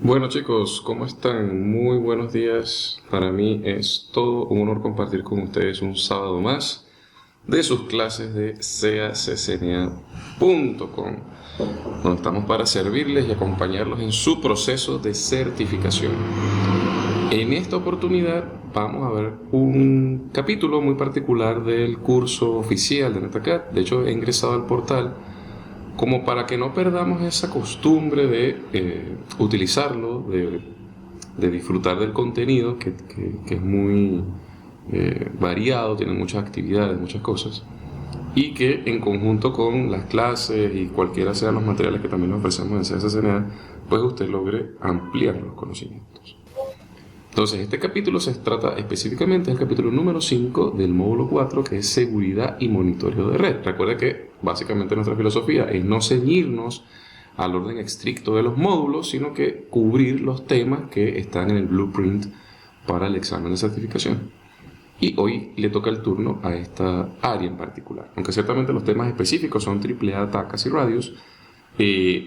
Bueno chicos, ¿cómo están? Muy buenos días. Para mí es todo un honor compartir con ustedes un sábado más de sus clases de caccna.com, donde estamos para servirles y acompañarlos en su proceso de certificación. En esta oportunidad vamos a ver un capítulo muy particular del curso oficial de NetAcad. De hecho, he ingresado al portal como para que no perdamos esa costumbre de utilizarlo, de disfrutar del contenido, que es muy variado, tiene muchas actividades, muchas cosas, y que en conjunto con las clases y cualquiera sean los materiales que también nos ofrecemos en CSCNA, pues usted logre ampliar los conocimientos. Entonces, este capítulo se trata específicamente del capítulo número 5 del módulo 4, que es seguridad y monitoreo de red. Recuerde que básicamente nuestra filosofía es no ceñirnos al orden estricto de los módulos, sino que cubrir los temas que están en el blueprint para el examen de certificación. Y hoy le toca el turno a esta área en particular. Aunque ciertamente los temas específicos son AAA, TACAS y radios,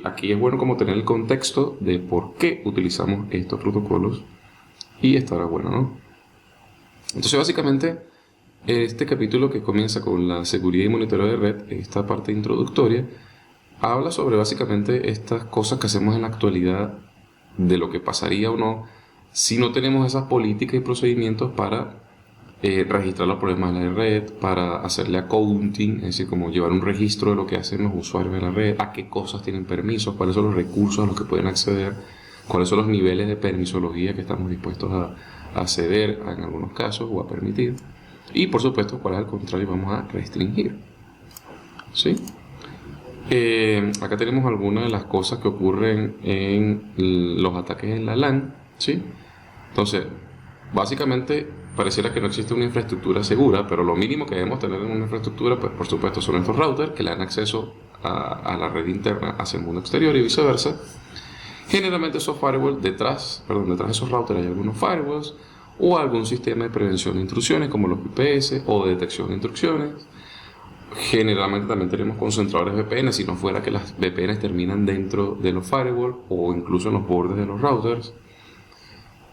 aquí es bueno como tener el contexto de por qué utilizamos estos protocolos y estará bueno, ¿no? Entonces básicamente este capítulo, que comienza con la seguridad y monitoreo de red, esta parte introductoria, habla sobre básicamente estas cosas que hacemos en la actualidad, de lo que pasaría o no si no tenemos esas políticas y procedimientos para registrar los problemas de la red, para hacerle accounting, es decir, como llevar un registro de lo que hacen los usuarios de la red, a qué cosas tienen permisos, cuáles son los recursos a los que pueden acceder, cuáles son los niveles de permisología que estamos dispuestos a ceder en algunos casos o a permitir, y por supuesto cuál al contrario vamos a restringir. ¿Sí? Acá tenemos algunas de las cosas que ocurren en los ataques en la LAN. ¿Sí? Entonces, básicamente pareciera que no existe una infraestructura segura, pero lo mínimo que debemos tener en una infraestructura, pues por supuesto, son estos routers que le dan acceso a la red interna hacia el mundo exterior y viceversa. Generalmente esos firewalls, detrás de esos routers hay algunos firewalls o algún sistema de prevención de intrusiones como los VPS o de detección de intrusiones. Generalmente también tenemos concentradores VPN, si no fuera que las VPNs terminan dentro de los firewalls o incluso en los bordes de los routers,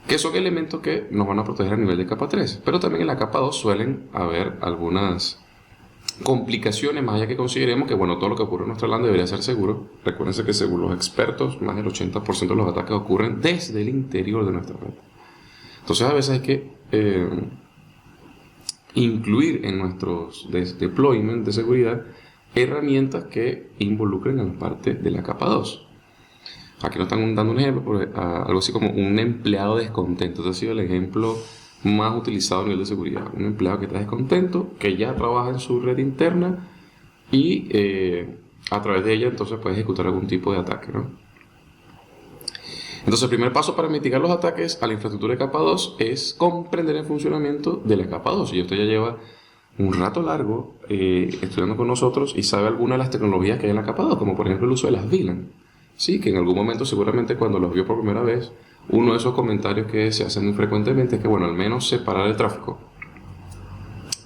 que son elementos que nos van a proteger a nivel de capa 3. Pero también en la capa 2 suelen haber algunas complicaciones, más allá que consideremos que todo lo que ocurre en nuestra LAN debería ser seguro. Recuérdense que según los expertos, más del 80% de los ataques ocurren desde el interior de nuestra red. Entonces a veces hay que incluir en nuestros deployments de seguridad herramientas que involucren a la parte de la capa 2. Aquí nos están dando un ejemplo, algo así como un empleado descontento. Este ha sido el ejemplo más utilizado a nivel de seguridad. Un empleado que está descontento, que ya trabaja en su red interna y a través de ella entonces puede ejecutar algún tipo de ataque, ¿no? Entonces el primer paso para mitigar los ataques a la infraestructura de capa 2 es comprender el funcionamiento de la capa 2. Y usted ya lleva un rato largo estudiando con nosotros y sabe algunas de las tecnologías que hay en la capa 2, como por ejemplo el uso de las VLAN. Sí, que en algún momento seguramente cuando los vio por primera vez, uno de esos comentarios que se hacen muy frecuentemente es que al menos separar el tráfico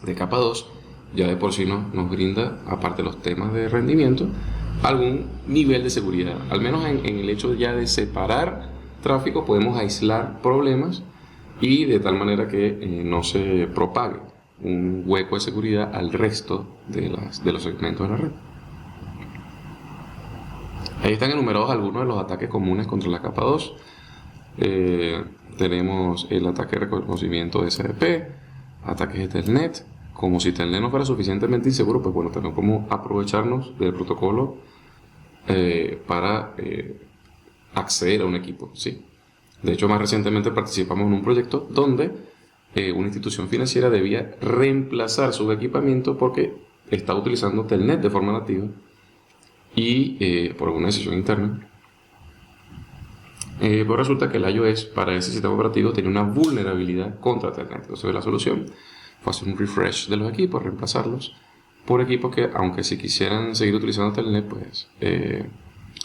de capa 2 ya de por sí nos brinda, aparte de los temas de rendimiento, algún nivel de seguridad. Al menos en el hecho ya de separar tráfico podemos aislar problemas y de tal manera que no se propague un hueco de seguridad al resto de los segmentos de la red. Ahí están enumerados algunos de los ataques comunes contra la capa 2. Tenemos el ataque de reconocimiento de SDP, ataques de Telnet. Como si Telnet no fuera suficientemente inseguro, pues tenemos como aprovecharnos del protocolo para acceder a un equipo, ¿sí? De hecho, más recientemente participamos en un proyecto donde una institución financiera debía reemplazar su equipamiento porque estaba utilizando Telnet de forma nativa y por alguna decisión interna. Pues resulta que el iOS para ese sistema operativo tenía una vulnerabilidad contra Telnet. Entonces la solución fue hacer un refresh de los equipos, reemplazarlos por equipos que, aunque si quisieran seguir utilizando Telnet, pues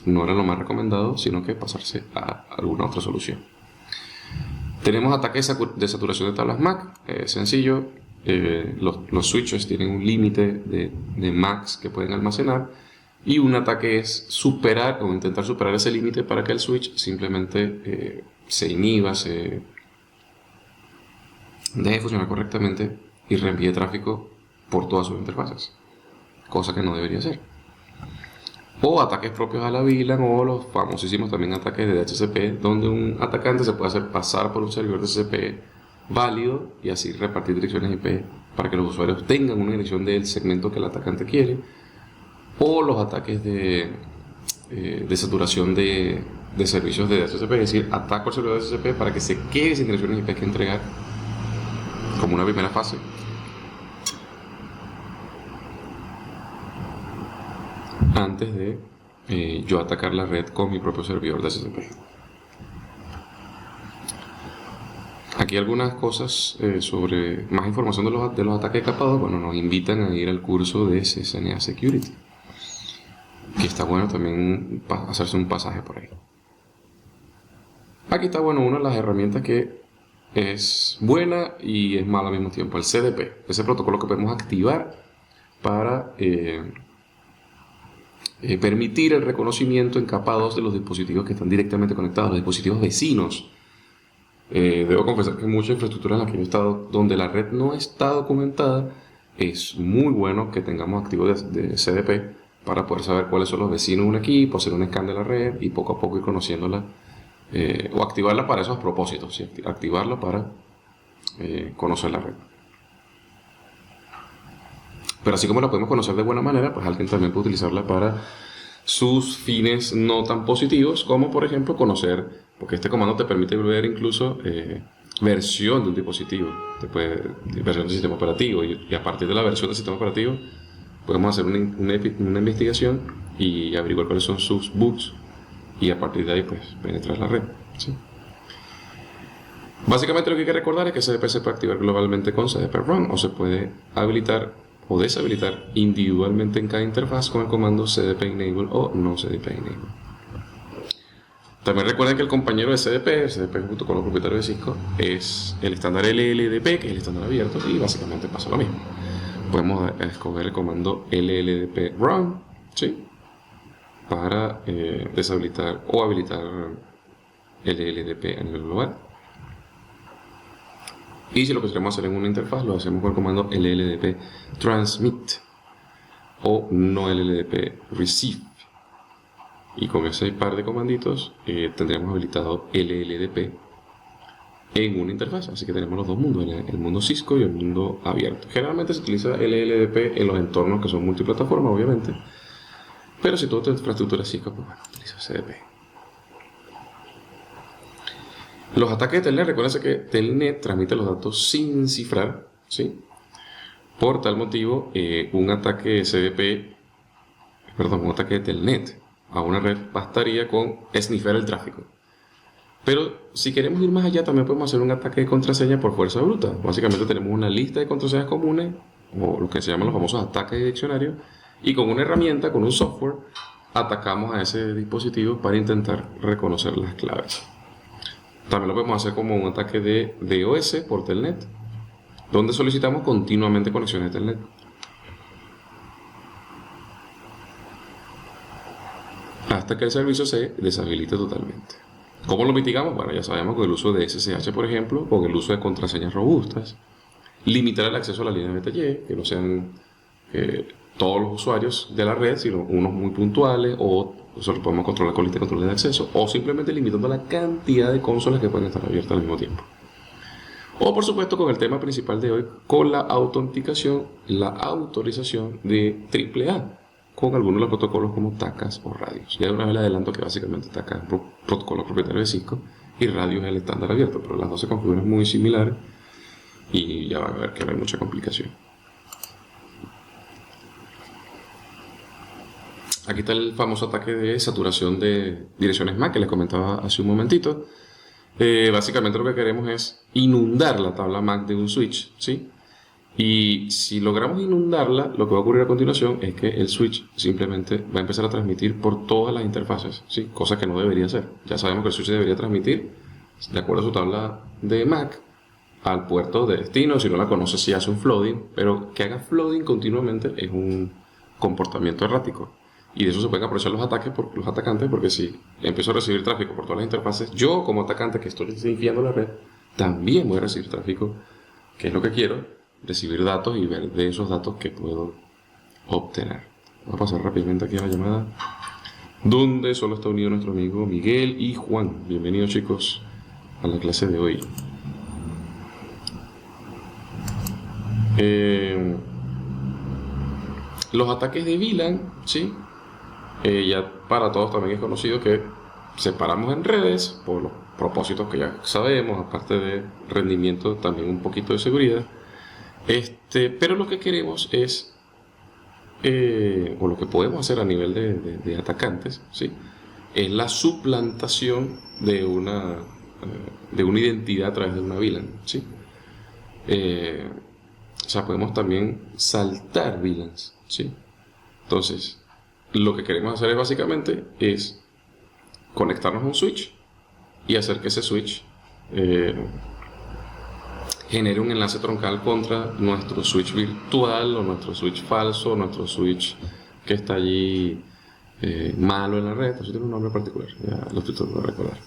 no era lo más recomendado, sino que pasarse a alguna otra solución. Tenemos ataques de saturación de tablas MAC. Sencillo, los switches tienen un límite de MACs que pueden almacenar Y un ataque es superar o intentar superar ese límite para que el switch simplemente se inhiba, se deje de funcionar correctamente y reenvíe tráfico por todas sus interfaces, cosa que no debería hacer. O ataques propios a la VLAN o los famosísimos también ataques de DHCP, donde un atacante se puede hacer pasar por un servidor de DHCP válido y así repartir direcciones IP para que los usuarios tengan una dirección del segmento que el atacante quiere. O los ataques de saturación de servicios de DHCP, es decir, ataco al servidor de DHCP para que se quede sin direcciones IP que entregar como una primera fase. Antes de yo atacar la red con mi propio servidor de DHCP. Aquí algunas cosas sobre más información de los ataques capados. Bueno, nos invitan a ir al curso de CCNA Security, que está bueno también hacerse un pasaje por ahí. Aquí está bueno una de las herramientas que es buena y es mala al mismo tiempo, el CDP, ese protocolo que podemos activar para permitir el reconocimiento en capa 2 de los dispositivos que están directamente conectados, los dispositivos vecinos. Debo confesar que muchas infraestructuras en las que yo he estado, donde la red no está documentada, es muy bueno que tengamos activo de CDP para poder saber cuáles son los vecinos de un equipo, hacer un scan de la red y poco a poco ir conociéndola, o activarla para esos propósitos, ¿sí? Activarla para conocer la red. Pero así como la podemos conocer de buena manera, pues alguien también puede utilizarla para sus fines no tan positivos, como por ejemplo conocer, porque este comando te permite ver incluso versión de un dispositivo, versión del sistema operativo, y a partir de la versión del sistema operativo podemos hacer una investigación y averiguar cuáles son sus bugs y a partir de ahí pues penetrar la red, ¿sí? Básicamente lo que hay que recordar es que CDP se puede activar globalmente con CDP Run o se puede habilitar o deshabilitar individualmente en cada interfaz con el comando CDP Enable o no CDP Enable. También recuerden que el compañero de CDP, el CDP junto con los propietarios de Cisco, es el estándar LLDP, que es el estándar abierto, y básicamente pasa lo mismo. Podemos escoger el comando LLDP Run, ¿sí? Para deshabilitar o habilitar LLDP a nivel global. Y si lo queremos hacer en una interfaz, lo hacemos con el comando LLDP Transmit o no LLDP Receive. Y con ese par de comanditos tendríamos habilitado LLDP en una interfaz. Así que tenemos los dos mundos, el mundo Cisco y el mundo abierto. Generalmente se utiliza LLDP en los entornos que son multiplataformas, obviamente. Pero si toda tu infraestructura es Cisco, pues bueno, utiliza CDP. Los ataques de Telnet, recuérdense que Telnet transmite los datos sin cifrar, ¿sí? Por tal motivo, un ataque de Telnet a una red bastaría con snifar el tráfico. Pero si queremos ir más allá, también podemos hacer un ataque de contraseña por fuerza bruta. Básicamente tenemos una lista de contraseñas comunes, o lo que se llaman los famosos ataques de diccionario, y con una herramienta, con un software, atacamos a ese dispositivo para intentar reconocer las claves. También lo podemos hacer como un ataque de DOS por Telnet, donde solicitamos continuamente conexiones de Telnet. Hasta que el servicio se deshabilite totalmente. ¿Cómo lo mitigamos? Bueno, ya sabemos con el uso de SSH, por ejemplo, con el uso de contraseñas robustas, limitar el acceso a la línea de BTY, que no sean todos los usuarios de la red, sino unos muy puntuales, o solo podemos controlar con lista de control de acceso, o simplemente limitando la cantidad de consolas que pueden estar abiertas al mismo tiempo. O por supuesto con el tema principal de hoy, con la autenticación, la autorización de AAA, con algunos de los protocolos como TACAS o radios. Ya de una vez le adelanto que básicamente TACAS es un protocolo propietario de Cisco y radio es el estándar abierto, pero las dos se configuran muy similares y ya van a ver que no hay mucha complicación. Aquí está el famoso ataque de saturación de direcciones MAC que les comentaba hace un momentito. Básicamente lo que queremos es inundar la tabla MAC de un switch, ¿sí? Y si logramos inundarla, lo que va a ocurrir a continuación es que el switch simplemente va a empezar a transmitir por todas las interfaces, ¿sí? Cosa que no debería hacer. Ya sabemos que el switch debería transmitir, de acuerdo a su tabla de MAC, al puerto de destino. Si no la conoce, si hace un flooding, pero que haga flooding continuamente es un comportamiento errático. Y de eso se pueden aprovechar los atacantes, porque si empiezo a recibir tráfico por todas las interfaces, yo como atacante que estoy limpiando la red, también voy a recibir tráfico, que es lo que quiero, recibir datos y ver de esos datos que puedo obtener. Voy a pasar rápidamente aquí a la llamada, donde solo está unido nuestro amigo Miguel y Juan. Bienvenidos, chicos, a la clase de hoy. Los ataques de VLAN, ¿sí? Ya para todos también es conocido que separamos en redes por los propósitos que ya sabemos, aparte de rendimiento, también un poquito de seguridad. Pero lo que queremos es, o lo que podemos hacer a nivel de atacantes, ¿sí? Es la suplantación de una identidad a través de una VLAN, ¿sí? O sea, podemos también saltar VLANs, ¿sí? Entonces, lo que queremos hacer es básicamente conectarnos a un switch y hacer que ese switch genere un enlace troncal contra nuestro switch virtual o nuestro switch falso, nuestro switch que está allí malo en la red. Eso tiene un nombre particular, ya lo estoy tratando de recordar.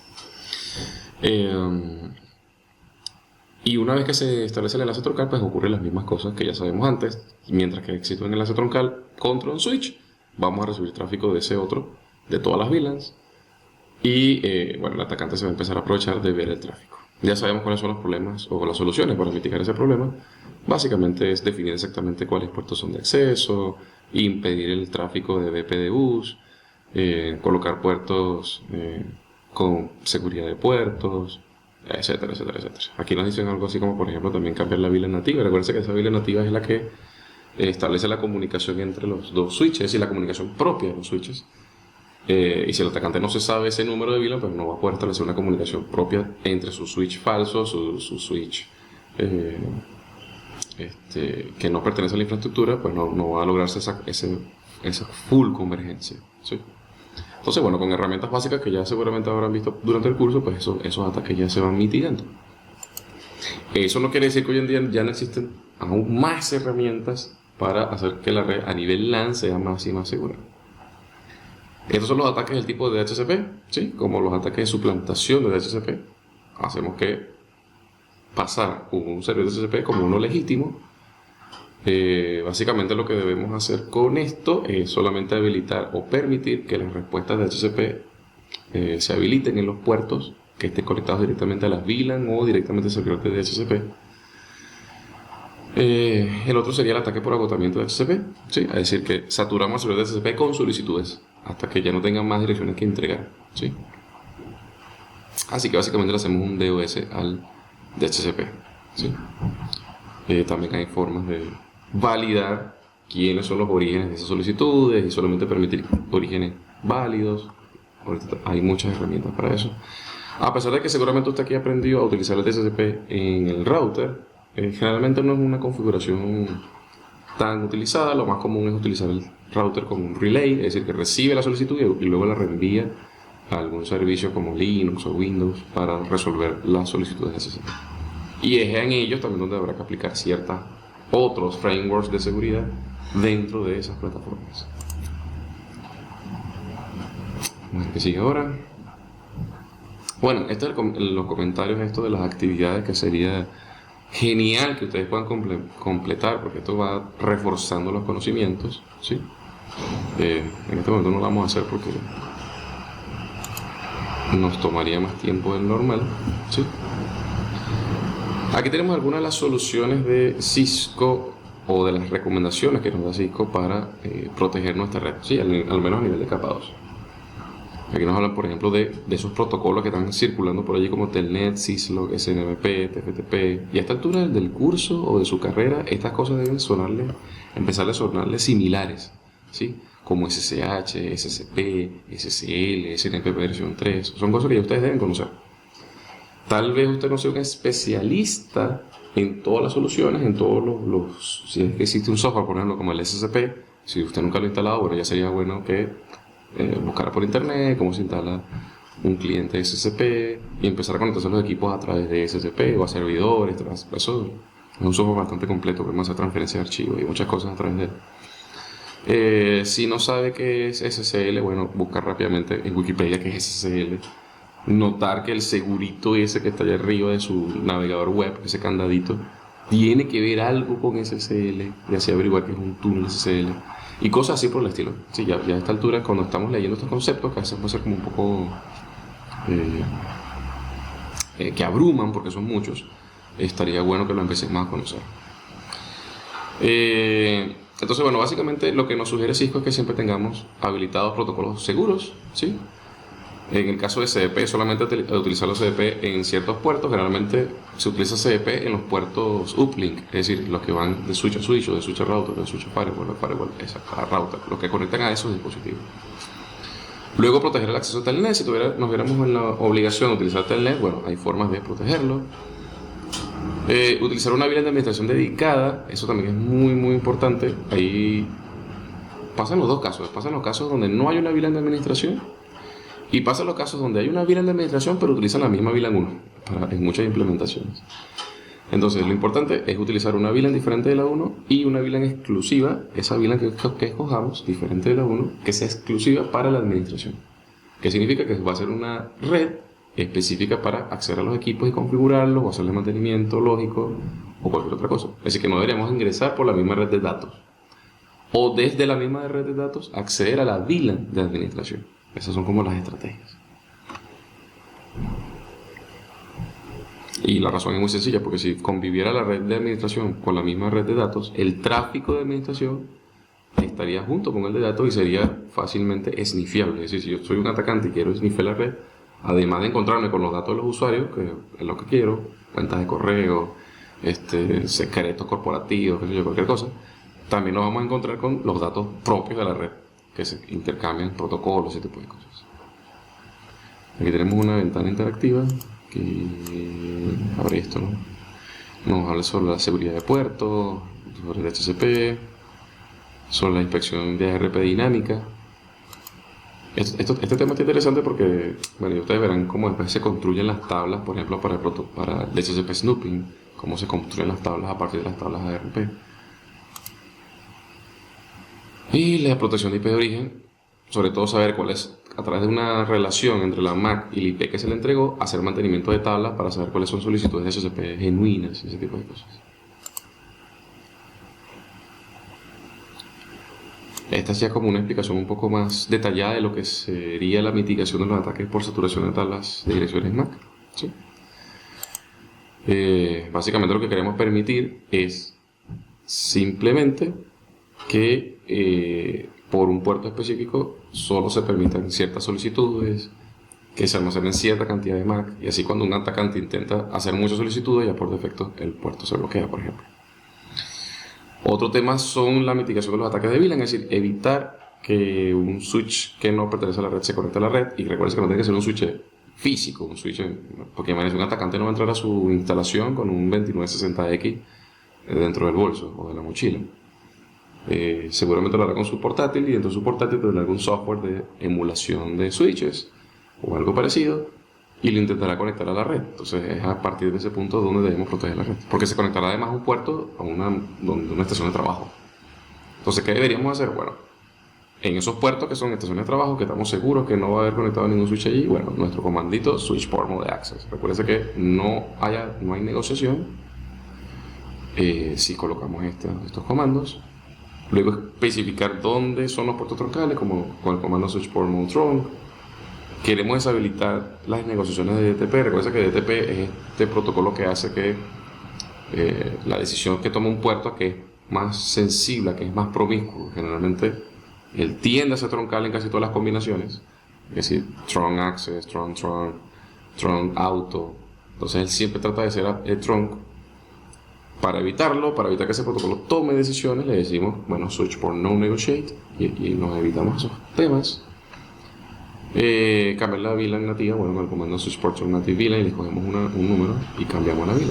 Y una vez que se establece el enlace troncal, pues ocurren las mismas cosas que ya sabemos antes. Mientras que existe un enlace troncal contra un switch, vamos a recibir tráfico de ese otro, de todas las VLANs. Y bueno, el atacante se va a empezar a aprovechar de ver el tráfico. Ya sabemos cuáles son los problemas o las soluciones para mitigar ese problema. Básicamente es definir exactamente cuáles puertos son de acceso, impedir el tráfico de BPDUs, colocar puertos con seguridad de puertos, etcétera, etcétera, etcétera. Aquí nos dicen algo así como, por ejemplo, también cambiar la VLAN nativa. Recuerden que esa VLAN nativa es la que establece la comunicación entre los dos switches y la comunicación propia de los switches. Y si el atacante no se sabe ese número de VLAN, pues no va a poder establecer una comunicación propia entre su switch falso, su switch que no pertenece a la infraestructura, pues no va a lograrse esa full convergencia, ¿sí? Entonces, bueno, con herramientas básicas que ya seguramente habrán visto durante el curso, pues esos ataques ya se van mitigando. Eso no quiere decir que hoy en día ya no existen aún más herramientas para hacer que la red a nivel LAN sea más y más segura. Estos son los ataques del tipo de DHCP, ¿sí? Como los ataques de suplantación de DHCP. Hacemos que pasar un servidor de DHCP como uno legítimo. Básicamente lo que debemos hacer con esto es solamente habilitar o permitir que las respuestas de DHCP se habiliten en los puertos que estén conectados directamente a las VLAN o directamente al servidor de DHCP. El otro sería el ataque por agotamiento de DHCP, ¿sí? Es decir, que saturamos el servidor de DHCP con solicitudes hasta que ya no tengan más direcciones que entregar, ¿sí? Así que básicamente le hacemos un DOS al DHCP, ¿sí? También hay formas de validar quiénes son los orígenes de esas solicitudes y solamente permitir orígenes válidos. Ahorita hay muchas herramientas para eso. A pesar de que seguramente usted aquí aprendió a utilizar el DHCP en el router, generalmente no es una configuración tan utilizada. Lo más común es utilizar el router como un relay, es decir, que recibe la solicitud y luego la reenvía a algún servicio como Linux o Windows para resolver las solicitudes de DHCP. Y es en ellos también donde habrá que aplicar ciertos otros frameworks de seguridad dentro de esas plataformas. Vamos a ver qué sigue ahora. Bueno, este es los comentarios de las actividades que sería genial que ustedes puedan completar, porque esto va reforzando los conocimientos, ¿sí? En este momento no lo vamos a hacer porque nos tomaría más tiempo del normal, ¿sí? Aquí tenemos algunas de las soluciones de Cisco o de las recomendaciones que nos da Cisco para proteger nuestra red, ¿sí? Al menos a nivel de capa 2. Aquí nos hablan, por ejemplo, de esos protocolos que están circulando por allí como Telnet, Syslog, SNMP, TFTP. Y a esta altura del curso o de su carrera, estas cosas deben empezar a sonarle similares, ¿sí? Como SSH, SCP, SSL, SNMP versión 3. Son cosas que ya ustedes deben conocer. Tal vez usted no sea un especialista en todas las soluciones, en todos si es que existe un software, por ejemplo, como el SCP, si usted nunca lo ha instalado, bueno, ya sería bueno que buscar por internet cómo se instala un cliente SCP y empezar a conectarse a los equipos a través de SCP o a servidores. Eso es un software bastante completo, podemos hacer transferencia de archivos y muchas cosas a través de él. Si no sabe qué es SSL, bueno, buscar rápidamente en Wikipedia qué es SSL. Notar que el segurito ese que está allá arriba de su navegador web, ese candadito, tiene que ver algo con SSL y así averiguar que es un túnel SSL y cosas así por el estilo. Sí, ya a esta altura, cuando estamos leyendo estos conceptos, que a veces puede ser como un poco que abruman porque son muchos, estaría bueno que lo empecemos a conocer. Entonces, bueno, básicamente lo que nos sugiere Cisco es que siempre tengamos habilitados protocolos seguros, ¿sí? En el caso de CDP, solamente utilizar los CDP en ciertos puertos. Generalmente se utiliza CDP en los puertos uplink, es decir, los que van de switch a switch, o de switch a router, de switch a firewall, a router, los que conectan a esos dispositivos. Luego, proteger el acceso a Telnet. Si nos viéramos en la obligación de utilizar Telnet, bueno, hay formas de protegerlo. Utilizar una VLAN de administración dedicada, eso también es muy, muy importante. Ahí pasan los dos casos. Pasan los casos donde no hay una VLAN de administración y pasan los casos donde hay una VLAN de administración pero utilizan la misma VLAN 1 en muchas implementaciones. Entonces, lo importante es utilizar una VLAN diferente de la 1 y una VLAN exclusiva, esa VLAN que escojamos, diferente de la 1, que sea exclusiva para la administración. ¿Qué significa? Que va a ser una red específica para acceder a los equipos y configurarlos o hacerle mantenimiento lógico o cualquier otra cosa. Es decir, que no deberíamos ingresar por la misma red de datos o desde la misma red de datos acceder a la VLAN de administración. Esas son como las estrategias. Y la razón es muy sencilla, porque si conviviera la red de administración con la misma red de datos, el tráfico de administración estaría junto con el de datos y sería fácilmente esnifiable. Es decir, si yo soy un atacante y quiero esnifar la red, además de encontrarme con los datos de los usuarios, que es lo que quiero, cuentas de correo, secretos corporativos, qué sé yo, cualquier cosa, también nos vamos a encontrar con los datos propios de la red, que se intercambian, protocolos, ese tipo de cosas. Aquí tenemos una ventana interactiva que abre esto, ¿no? Nos habla sobre la seguridad de puertos, sobre el DHCP, sobre la inspección de ARP dinámica. Este tema está interesante porque, bueno, ustedes verán cómo después se construyen las tablas, por ejemplo, para el DHCP snooping, cómo se construyen las tablas a partir de las tablas ARP. Y la protección de IP de origen, sobre todo saber cuál es, a través de una relación entre la MAC y el IP que se le entregó, hacer mantenimiento de tablas para saber cuáles son solicitudes de DHCP genuinas y ese tipo de cosas. Esta ya es como una explicación un poco más detallada de lo que sería la mitigación de los ataques por saturación de tablas de direcciones MAC. ¿Sí? Básicamente lo que queremos permitir es simplemente que por un puerto específico solo se permitan ciertas solicitudes, que se almacenen cierta cantidad de MAC, y así cuando un atacante intenta hacer muchas solicitudes, ya por defecto el puerto se bloquea, por ejemplo. Otro tema son la mitigación de los ataques de VLAN, es decir, evitar que un switch que no pertenece a la red se conecte a la red. Y recuerden que no tiene que ser un switch físico, porque imagínense, un atacante no va a entrar a su instalación con un 2960X dentro del bolso o de la mochila. Seguramente lo hará con su portátil, y dentro de su portátil tendrá algún software de emulación de switches o algo parecido, y lo intentará conectar a la red. Entonces es a partir de ese punto donde debemos proteger la red, porque se conectará además a un puerto a una estación de trabajo. Entonces, ¿qué deberíamos hacer? Bueno, en esos puertos que son estaciones de trabajo, que estamos seguros que no va a haber conectado ningún switch allí, bueno, nuestro comandito switch port mode access. Recuerden que no hay negociación si colocamos estos comandos. Luego especificar dónde son los puertos troncales, como con el comando switch port mode trunk. Queremos deshabilitar las negociaciones de DTP. Recuerda que DTP es este protocolo que hace que la decisión que toma un puerto, que es más sensible, que es más promiscuo, generalmente él tiende a ser troncal en casi todas las combinaciones, es decir, trunk access, trunk auto. Entonces él siempre trata de ser trunk. Para evitarlo, para evitar que ese protocolo tome decisiones, le decimos, bueno, switch port no negotiate, y nos evitamos esos temas. Cambiar la VLAN nativa, bueno, con el comando switch port native VLAN, y le escogemos un número y cambiamos la VLAN.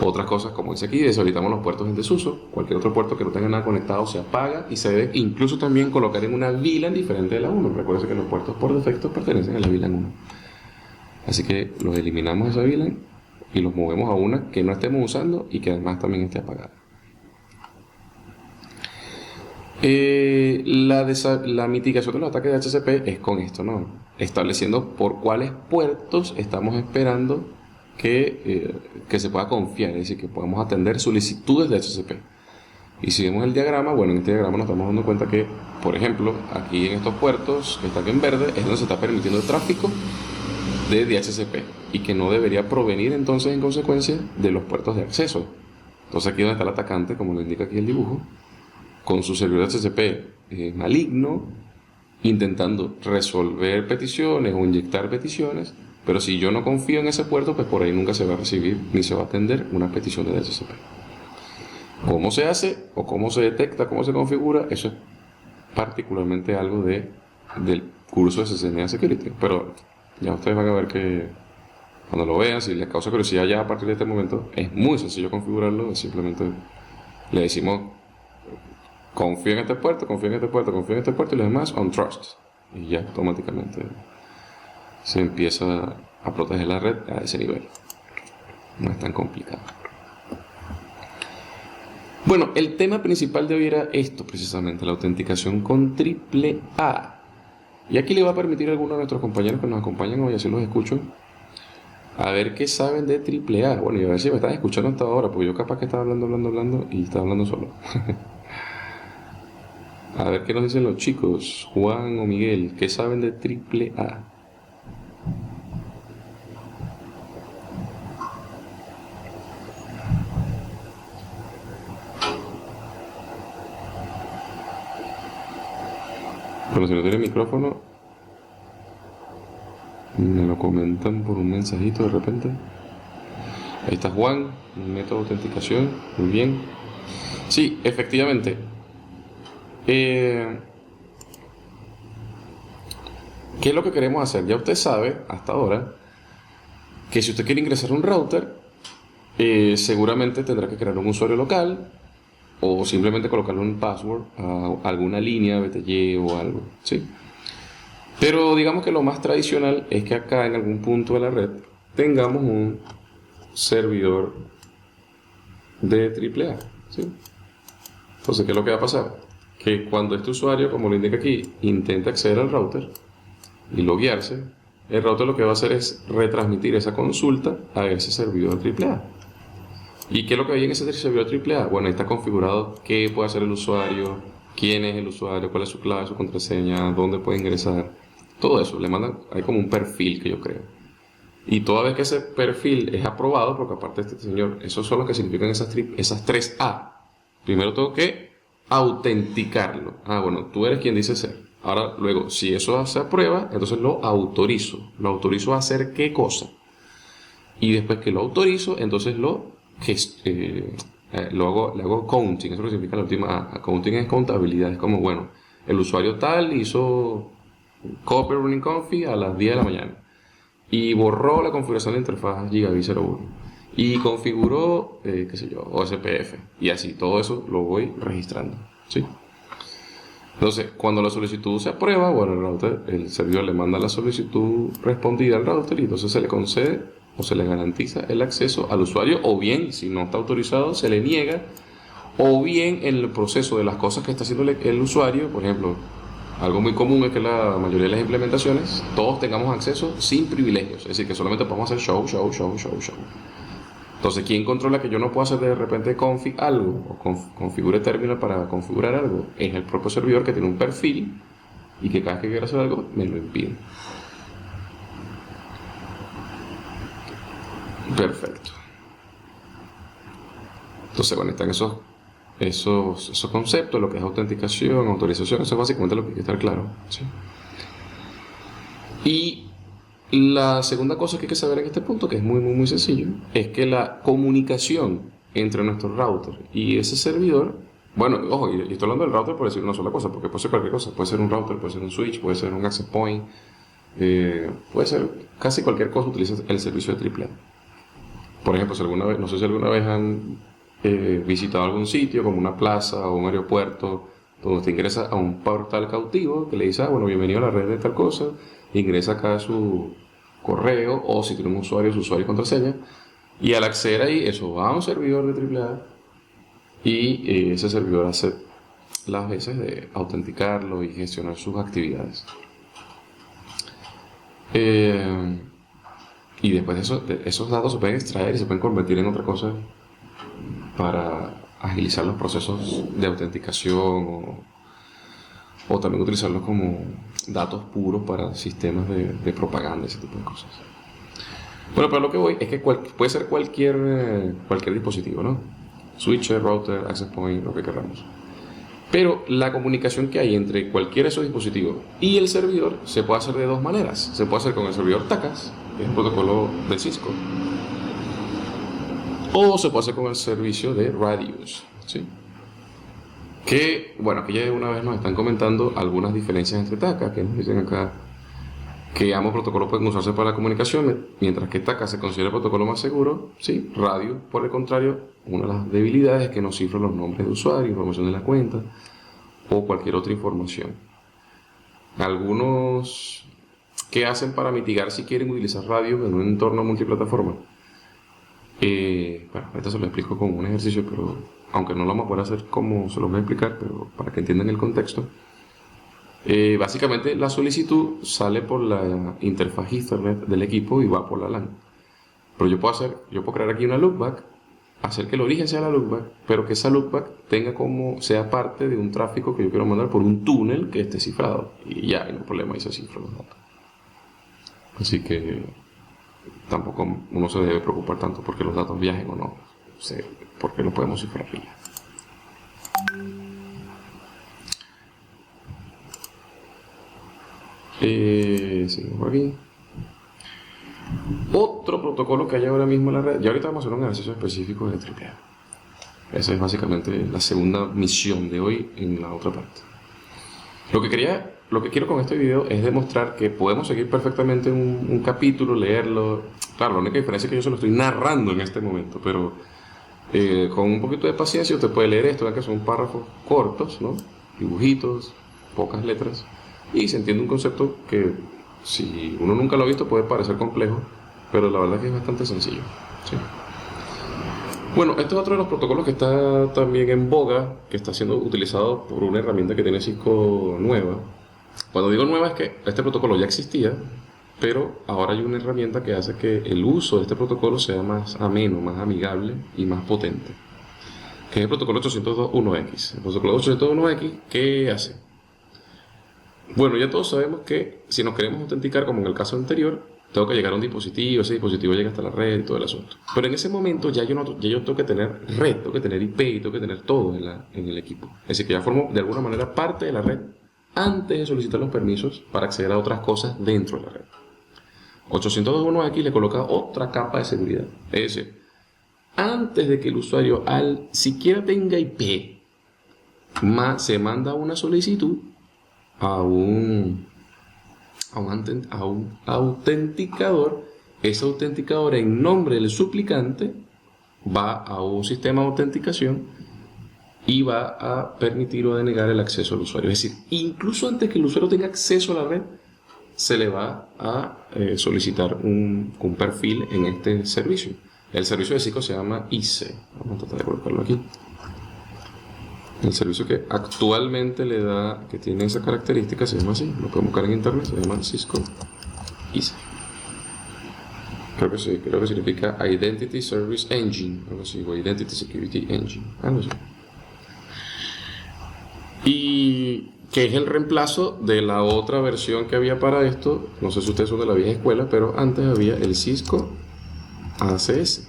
Otras cosas, como dice aquí, deshabilitamos los puertos en desuso. Cualquier otro puerto que no tenga nada conectado se apaga, y se debe incluso también colocar en una VLAN diferente de la 1. Recuerden que los puertos por defecto pertenecen a la VLAN 1. Así que los eliminamos esa VLAN y los movemos a una que no estemos usando y que además también esté apagada. La mitigación de los ataques de HCP es con esto, ¿no? Estableciendo por cuáles puertos estamos esperando que se pueda confiar, es decir, que podamos atender solicitudes de HCP. Y si vemos el diagrama, bueno, en este diagrama nos estamos dando cuenta que, por ejemplo, aquí en estos puertos que están en verde es donde se está permitiendo el tráfico de DHCP y que no debería provenir entonces en consecuencia de los puertos de acceso. Entonces aquí es donde está el atacante, como lo indica aquí el dibujo, con su servidor de HCP maligno, intentando resolver peticiones o inyectar peticiones, pero si yo no confío en ese puerto, pues por ahí nunca se va a recibir ni se va a atender una petición de DHCP. ¿Cómo se hace o cómo se detecta, cómo se configura? Eso es particularmente algo del curso de CCNA Security, pero ya ustedes van a ver que cuando lo vean, si les causa curiosidad ya a partir de este momento, es muy sencillo configurarlo, simplemente le decimos confío en este puerto, confío en este puerto, confío en este puerto y los demás on trust. Y ya automáticamente se empieza a proteger la red a ese nivel. No es tan complicado. Bueno, el tema principal de hoy era esto precisamente, la autenticación con AAA. Y aquí le va a permitir a algunos de nuestros compañeros que nos acompañan hoy, así los escucho, a ver qué saben de AAA. Bueno, y a ver si me están escuchando hasta ahora, porque yo capaz que estaba hablando y estaba hablando solo. A ver qué nos dicen los chicos, Juan o Miguel, ¿qué saben de AAA? Bueno, si no tiene micrófono, me lo comentan por un mensajito de repente. Ahí está Juan, método de autenticación, muy bien. Sí, efectivamente. ¿Qué es lo que queremos hacer? Ya usted sabe, hasta ahora, que si usted quiere ingresar a un router, seguramente tendrá que crear un usuario local o simplemente colocarle un password a alguna línea BTY o algo, ¿sí? Pero digamos que lo más tradicional es que acá en algún punto de la red tengamos un servidor de AAA, ¿sí? Entonces, ¿qué es lo que va a pasar? Que cuando este usuario, como lo indica aquí, intenta acceder al router y loguearse, el router lo que va a hacer es retransmitir esa consulta a ese servidor AAA. ¿Y qué es lo que hay en ese servidor AAA? Bueno, ahí está configurado qué puede hacer el usuario, quién es el usuario, cuál es su clave, su contraseña, dónde puede ingresar. Todo eso, le mandan, hay como un perfil que yo creo. Y toda vez que ese perfil es aprobado, porque aparte de este señor, eso son lo que significan esas 3A. Primero tengo que autenticarlo. Bueno, tú eres quien dice ser. Ahora, luego, si eso se aprueba, entonces lo autorizo. ¿Lo autorizo a hacer qué cosa? Y después que lo autorizo, entonces le hago counting. Eso es lo que significa la última A. Counting es contabilidad. Es como, bueno, el usuario tal hizo copy running config a las 10 de la mañana y borró la configuración de interfaz Gigabit 01 y configuró, qué sé yo, OSPF, y así, todo eso lo voy registrando, ¿sí? Entonces, cuando la solicitud se aprueba, bueno, el servidor le manda la solicitud respondida al router y entonces se le concede o se le garantiza el acceso al usuario, o bien, si no está autorizado, se le niega, o bien en el proceso de las cosas que está haciendo el usuario, por ejemplo, algo muy común es que la mayoría de las implementaciones todos tengamos acceso sin privilegios, es decir, que solamente podemos hacer show. Entonces, ¿quién controla que yo no pueda hacer de repente config algo o configure terminal para configurar algo? Es el propio servidor que tiene un perfil y que cada vez que quiera hacer algo me lo impide. Perfecto. Entonces, bueno, están esos conceptos, lo que es autenticación, autorización, eso es básicamente lo que hay que estar claro, ¿sí? Y la segunda cosa que hay que saber en este punto, que es muy sencillo, es que la comunicación entre nuestro router y ese servidor, bueno, ojo, y estoy hablando del router por decir una sola cosa, porque puede ser cualquier cosa, puede ser un router, puede ser un switch, puede ser un access point, puede ser casi cualquier cosa, utiliza el servicio de AAA. Por ejemplo, no sé si alguna vez han visitado algún sitio como una plaza o un aeropuerto donde usted ingresa a un portal cautivo que le dice, bueno, bienvenido a la red de tal cosa, ingresa acá su correo o si tiene un usuario, su usuario y contraseña, y al acceder ahí, eso va a un servidor de AAA y ese servidor hace las veces de autenticarlo y gestionar sus actividades. Y después esos datos se pueden extraer y se pueden convertir en otra cosa para agilizar los procesos de autenticación o también utilizarlos como datos puros para sistemas de propaganda, ese tipo de cosas. Bueno, pero lo que voy es que puede ser cualquier dispositivo, ¿no? Switcher, router, access point, lo que queramos. Pero la comunicación que hay entre cualquiera de esos dispositivos y el servidor se puede hacer de dos maneras. Se puede hacer con el servidor TACACS, que es un protocolo de Cisco, o se puede hacer con el servicio de Radius, ¿sí? Que, bueno, aquí ya una vez nos están comentando algunas diferencias entre TACACS, que nos dicen acá que ambos protocolos pueden usarse para la comunicación, mientras que TACACS se considera el protocolo más seguro, ¿sí? Radius, por el contrario, una de las debilidades es que no cifra los nombres de usuario, información de la cuenta o cualquier otra información. Algunos, ¿qué hacen para mitigar si quieren utilizar Radius en un entorno multiplataforma? Bueno, esto se lo explico con un ejercicio, pero aunque no lo vamos a poder hacer como se lo voy a explicar, pero para que entiendan el contexto. Básicamente la solicitud sale por la interfaz Ethernet del equipo y va por la LAN. Pero yo puedo crear aquí una loopback, hacer que el origen sea la loopback, pero que esa loopback sea parte de un tráfico que yo quiero mandar por un túnel que esté cifrado. Y ya, no hay problema, ahí se cifran los datos. Así que tampoco uno se debe preocupar tanto porque los datos viajen o no, porque los podemos cifrar ya. Seguimos por aquí. Otro protocolo que hay ahora mismo en la red, y ahorita vamos a hacer un ejercicio específico de AAA. Esa es básicamente la segunda misión de hoy en la otra parte. Lo que quiero con este video es demostrar que podemos seguir perfectamente un capítulo, leerlo. Claro, la única diferencia es que yo se lo estoy narrando en este momento, pero con un poquito de paciencia usted puede leer esto, que son párrafos cortos, ¿no? Dibujitos, pocas letras, y se entiende un concepto que si uno nunca lo ha visto puede parecer complejo, pero la verdad es que es bastante sencillo, ¿sí? Bueno, este es otro de los protocolos que está también en boga, que está siendo utilizado por una herramienta que tiene Cisco nueva. Cuando digo nueva es que este protocolo ya existía, pero ahora hay una herramienta que hace que el uso de este protocolo sea más ameno, más amigable y más potente, que es el protocolo 802.1x. El protocolo 802.1x, ¿qué hace? Bueno, ya todos sabemos que si nos queremos autenticar, como en el caso anterior, tengo que llegar a un dispositivo, ese dispositivo llega hasta la red y todo el asunto. Pero en ese momento ya yo tengo que tener red, tengo que tener IP y tengo que tener todo en el equipo. Es decir, que ya formo de alguna manera parte de la red antes de solicitar los permisos para acceder a otras cosas dentro de la red. 802.1x le coloca otra capa de seguridad. Es decir, antes de que el usuario siquiera tenga IP, se manda una solicitud a un autenticador. Ese autenticador, en nombre del suplicante, va a un sistema de autenticación y va a permitir o denegar el acceso al usuario. Es decir, incluso antes que el usuario tenga acceso a la red, se le va a solicitar un perfil en este servicio. El servicio de Cisco se llama ICE. Vamos a tratar de colocarlo aquí. El servicio que actualmente que tiene esa característica se llama así, lo pueden buscar en internet, se llama Cisco ICE. Creo que significa Identity Service Engine, algo así, o Identity Security Engine, algo así. Y que es el reemplazo de la otra versión que había para esto. No sé si ustedes son de la vieja escuela, pero antes había el Cisco ACS,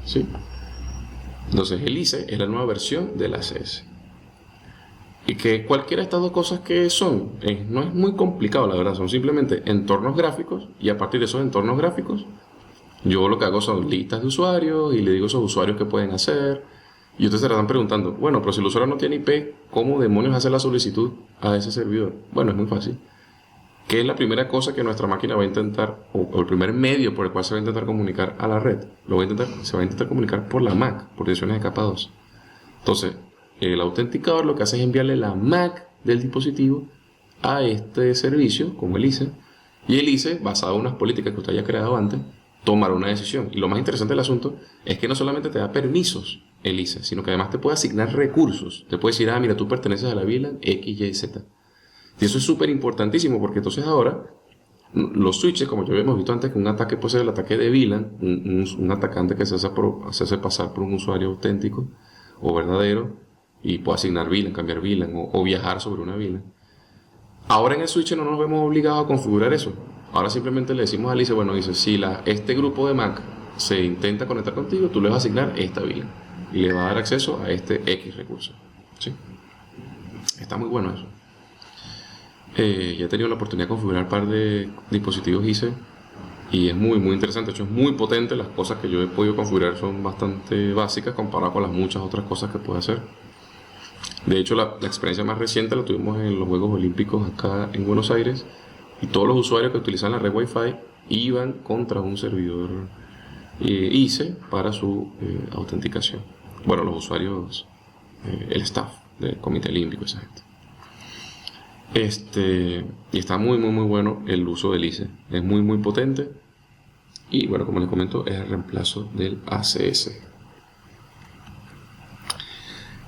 ¿sí? Entonces el ICE es la nueva versión del ACS. Y que cualquiera de estas dos cosas que no es muy complicado, la verdad. Son simplemente entornos gráficos, y a partir de esos entornos gráficos yo lo que hago son listas de usuarios y le digo a esos usuarios qué pueden hacer. Y ustedes se están preguntando, bueno, pero si el usuario no tiene IP, ¿cómo demonios hace la solicitud a ese servidor? Bueno, es muy fácil. ¿Qué es la primera cosa que nuestra máquina va a intentar, o el primer medio por el cual se va a intentar comunicar a la red? Se va a intentar comunicar por la MAC, por direcciones de capa 2. Entonces, el autenticador lo que hace es enviarle la MAC del dispositivo a este servicio, como el ICE, y el ICE, basado en unas políticas que usted haya creado antes, tomará una decisión. Y lo más interesante del asunto es que no solamente te da permisos el ICE, sino que además te puede asignar recursos. Te puede decir, mira, tú perteneces a la VLAN X, Y, Z. Y eso es súper importantísimo porque entonces ahora los switches, como ya habíamos visto antes, que un ataque puede ser el ataque de VLAN, un atacante que se hace pasar por un usuario auténtico o verdadero y puede asignar VLAN, cambiar VLAN o viajar sobre una VLAN. Ahora en el switch no nos vemos obligados a configurar eso. Ahora simplemente le decimos a Alice, bueno, dice, si este grupo de Mac se intenta conectar contigo, tú le vas a asignar esta VLAN y le vas a dar acceso a este X recurso. ¿Sí? Está muy bueno eso. Ya he tenido la oportunidad de configurar un par de dispositivos ICE y es muy interesante. De hecho, es muy potente. Las cosas que yo he podido configurar son bastante básicas comparado con las muchas otras cosas que puede hacer. De hecho, la experiencia más reciente la tuvimos en los Juegos Olímpicos acá en Buenos Aires y todos los usuarios que utilizan la red Wi-Fi iban contra un servidor ICE para su autenticación. Bueno, los usuarios, el staff del Comité Olímpico, esa gente. Y está muy bueno el uso del ICE. Es muy potente. Y bueno, como les comento, es el reemplazo del ACS.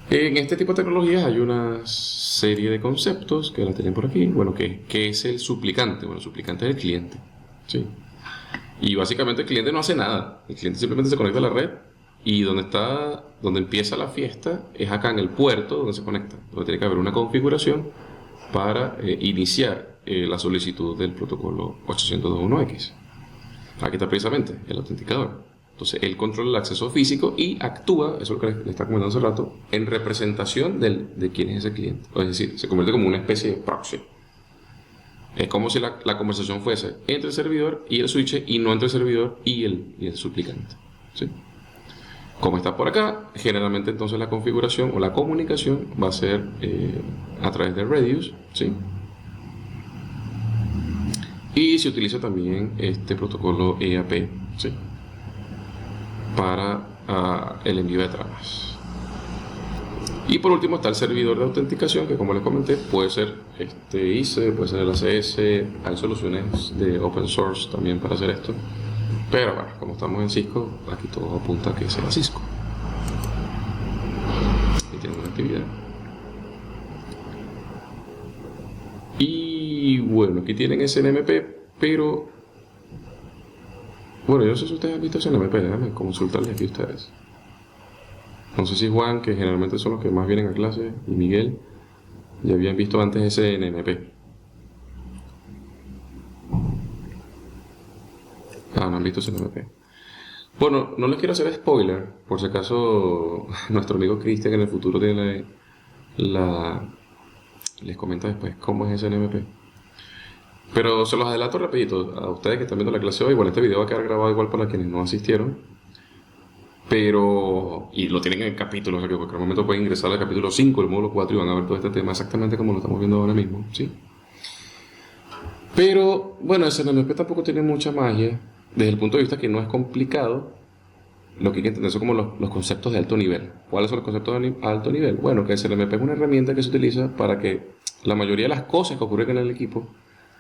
En este tipo de tecnologías hay una serie de conceptos que la tienen por aquí. Bueno, ¿qué es el suplicante? Bueno, el suplicante es el cliente. ¿Sí? Y básicamente el cliente no hace nada. El cliente simplemente se conecta a la red y donde empieza la fiesta es acá en el puerto donde se conecta. Donde tiene que haber una configuración para iniciar la solicitud del protocolo 802.1x. Aquí está precisamente el autenticador. Entonces él controla el acceso físico y actúa, eso es lo que le estaba comentando hace rato, en representación de quién es ese cliente. Es decir, se convierte como una especie de proxy. Es como si la conversación fuese entre el servidor y el switch y no entre el servidor y el suplicante. ¿Sí? Como está por acá, generalmente entonces la configuración o la comunicación va a ser a través de Radius, ¿sí? Y se utiliza también este protocolo EAP, ¿sí? Para el envío de tramas. Y por último está el servidor de autenticación, que como les comenté, puede ser ICE, puede ser el ACS, hay soluciones de open source también para hacer esto. Pero bueno, como estamos en Cisco, aquí todo apunta a que sea Cisco. Y tiene una actividad. Y bueno, aquí tienen SNMP, pero... Bueno, yo no sé si ustedes han visto SNMP, déjame consultarles aquí a ustedes. No sé si Juan, que generalmente son los que más vienen a clase, y Miguel, ya habían visto antes SNMP. No han visto SNMP. Bueno, no les quiero hacer spoiler, por si acaso nuestro amigo Cristian en el futuro tiene les comenta después cómo es SNMP. Pero se los adelanto rapidito a ustedes que están viendo la clase hoy. Bueno, este video va a quedar grabado igual para quienes no asistieron. Pero, y lo tienen en el capítulo, o sea que en cualquier momento pueden ingresar al capítulo 5 del módulo 4 y van a ver todo este tema exactamente como lo estamos viendo ahora mismo, ¿sí? Pero, bueno, SNMP tampoco tiene mucha magia, desde el punto de vista que no es complicado. Lo que hay que entender son como los conceptos de alto nivel. ¿Cuáles son los conceptos de alto nivel? Bueno, que SNMP es una herramienta que se utiliza para que la mayoría de las cosas que ocurren en el equipo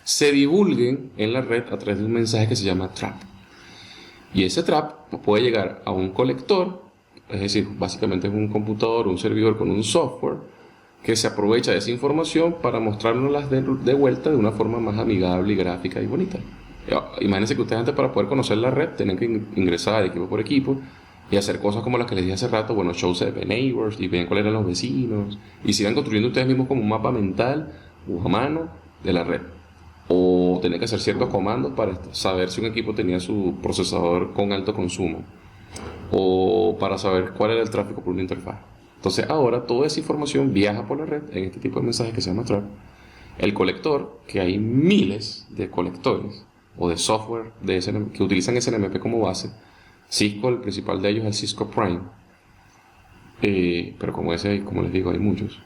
se divulguen en la red a través de un mensaje que se llama trap. Y ese trap puede llegar a un colector, es decir, básicamente es un computador, un servidor con un software que se aprovecha de esa información para mostrárnoslas de vuelta de una forma más amigable y gráfica y bonita. Imagínense que ustedes antes, para poder conocer la red, tenían que ingresar equipo por equipo y hacer cosas como las que les dije hace rato, bueno, shows de neighbors y vean cuáles eran los vecinos y se iban construyendo ustedes mismos como un mapa mental o a mano de la red. O tener que hacer ciertos comandos para saber si un equipo tenía su procesador con alto consumo, o para saber cuál era el tráfico por una interfaz. Entonces ahora toda esa información viaja por la red en este tipo de mensajes que se llama trap. El colector, que hay miles de colectores o de software que utilizan SNMP como base. Cisco, el principal de ellos es el Cisco Prime, pero como les digo, hay muchos.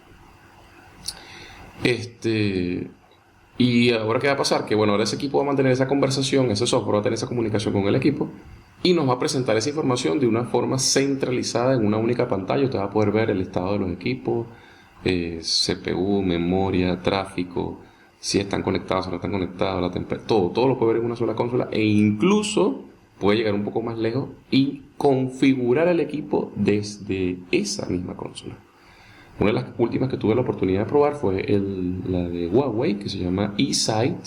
Y ahora ¿qué va a pasar? Que bueno, ahora ese equipo va a mantener esa conversación, ese software va a tener esa comunicación con el equipo y nos va a presentar esa información de una forma centralizada en una única pantalla. Usted va a poder ver el estado de los equipos, CPU, memoria, tráfico, si están conectados, si no están conectados, la temperatura, todo lo puede ver en una sola consola e incluso puede llegar un poco más lejos y configurar el equipo desde esa misma consola. Una de las últimas que tuve la oportunidad de probar fue la de Huawei, que se llama eSight.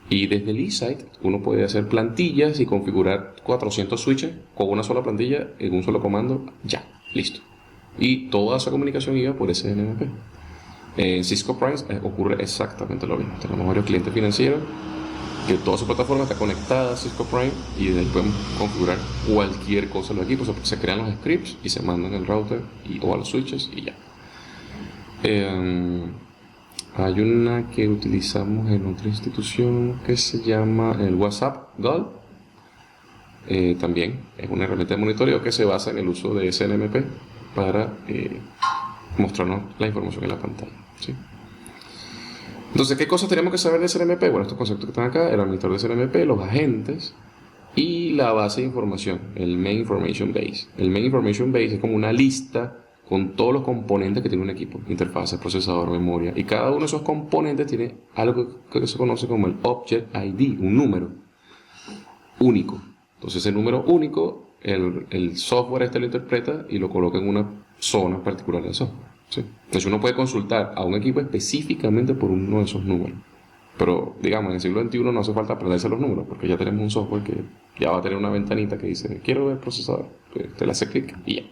Y desde el eSight uno puede hacer plantillas y configurar 400 switches con una sola plantilla en un solo comando. Ya, listo. Y toda esa comunicación iba por SNMP. En Cisco Prime ocurre exactamente lo mismo. Tenemos varios clientes financieros que toda su plataforma está conectada a Cisco Prime y de ahí podemos configurar cualquier cosa en los equipos. Se crean los scripts y se mandan al router o a los switches y ya. Hay una que utilizamos en otra institución que se llama el WhatsApp Gold. También es una herramienta de monitoreo que se basa en el uso de SNMP para mostrarnos la información en la pantalla, ¿sí? Entonces, ¿qué cosas tenemos que saber de SNMP? Bueno, estos conceptos que están acá, el administrador de SNMP, los agentes y la base de información, el Main Information Base. El Main Information Base es como una lista con todos los componentes que tiene un equipo, interfaces, procesador, memoria, y cada uno de esos componentes tiene algo que se conoce como el Object ID, un número único. Entonces ese número único, el software lo interpreta y lo coloca en una zona particular del software, ¿sí? Entonces uno puede consultar a un equipo específicamente por uno de esos números. Pero, digamos, en el siglo XXI no hace falta aprenderse los números, porque ya tenemos un software que ya va a tener una ventanita que dice, quiero ver el procesador. Te le hace clic y ya.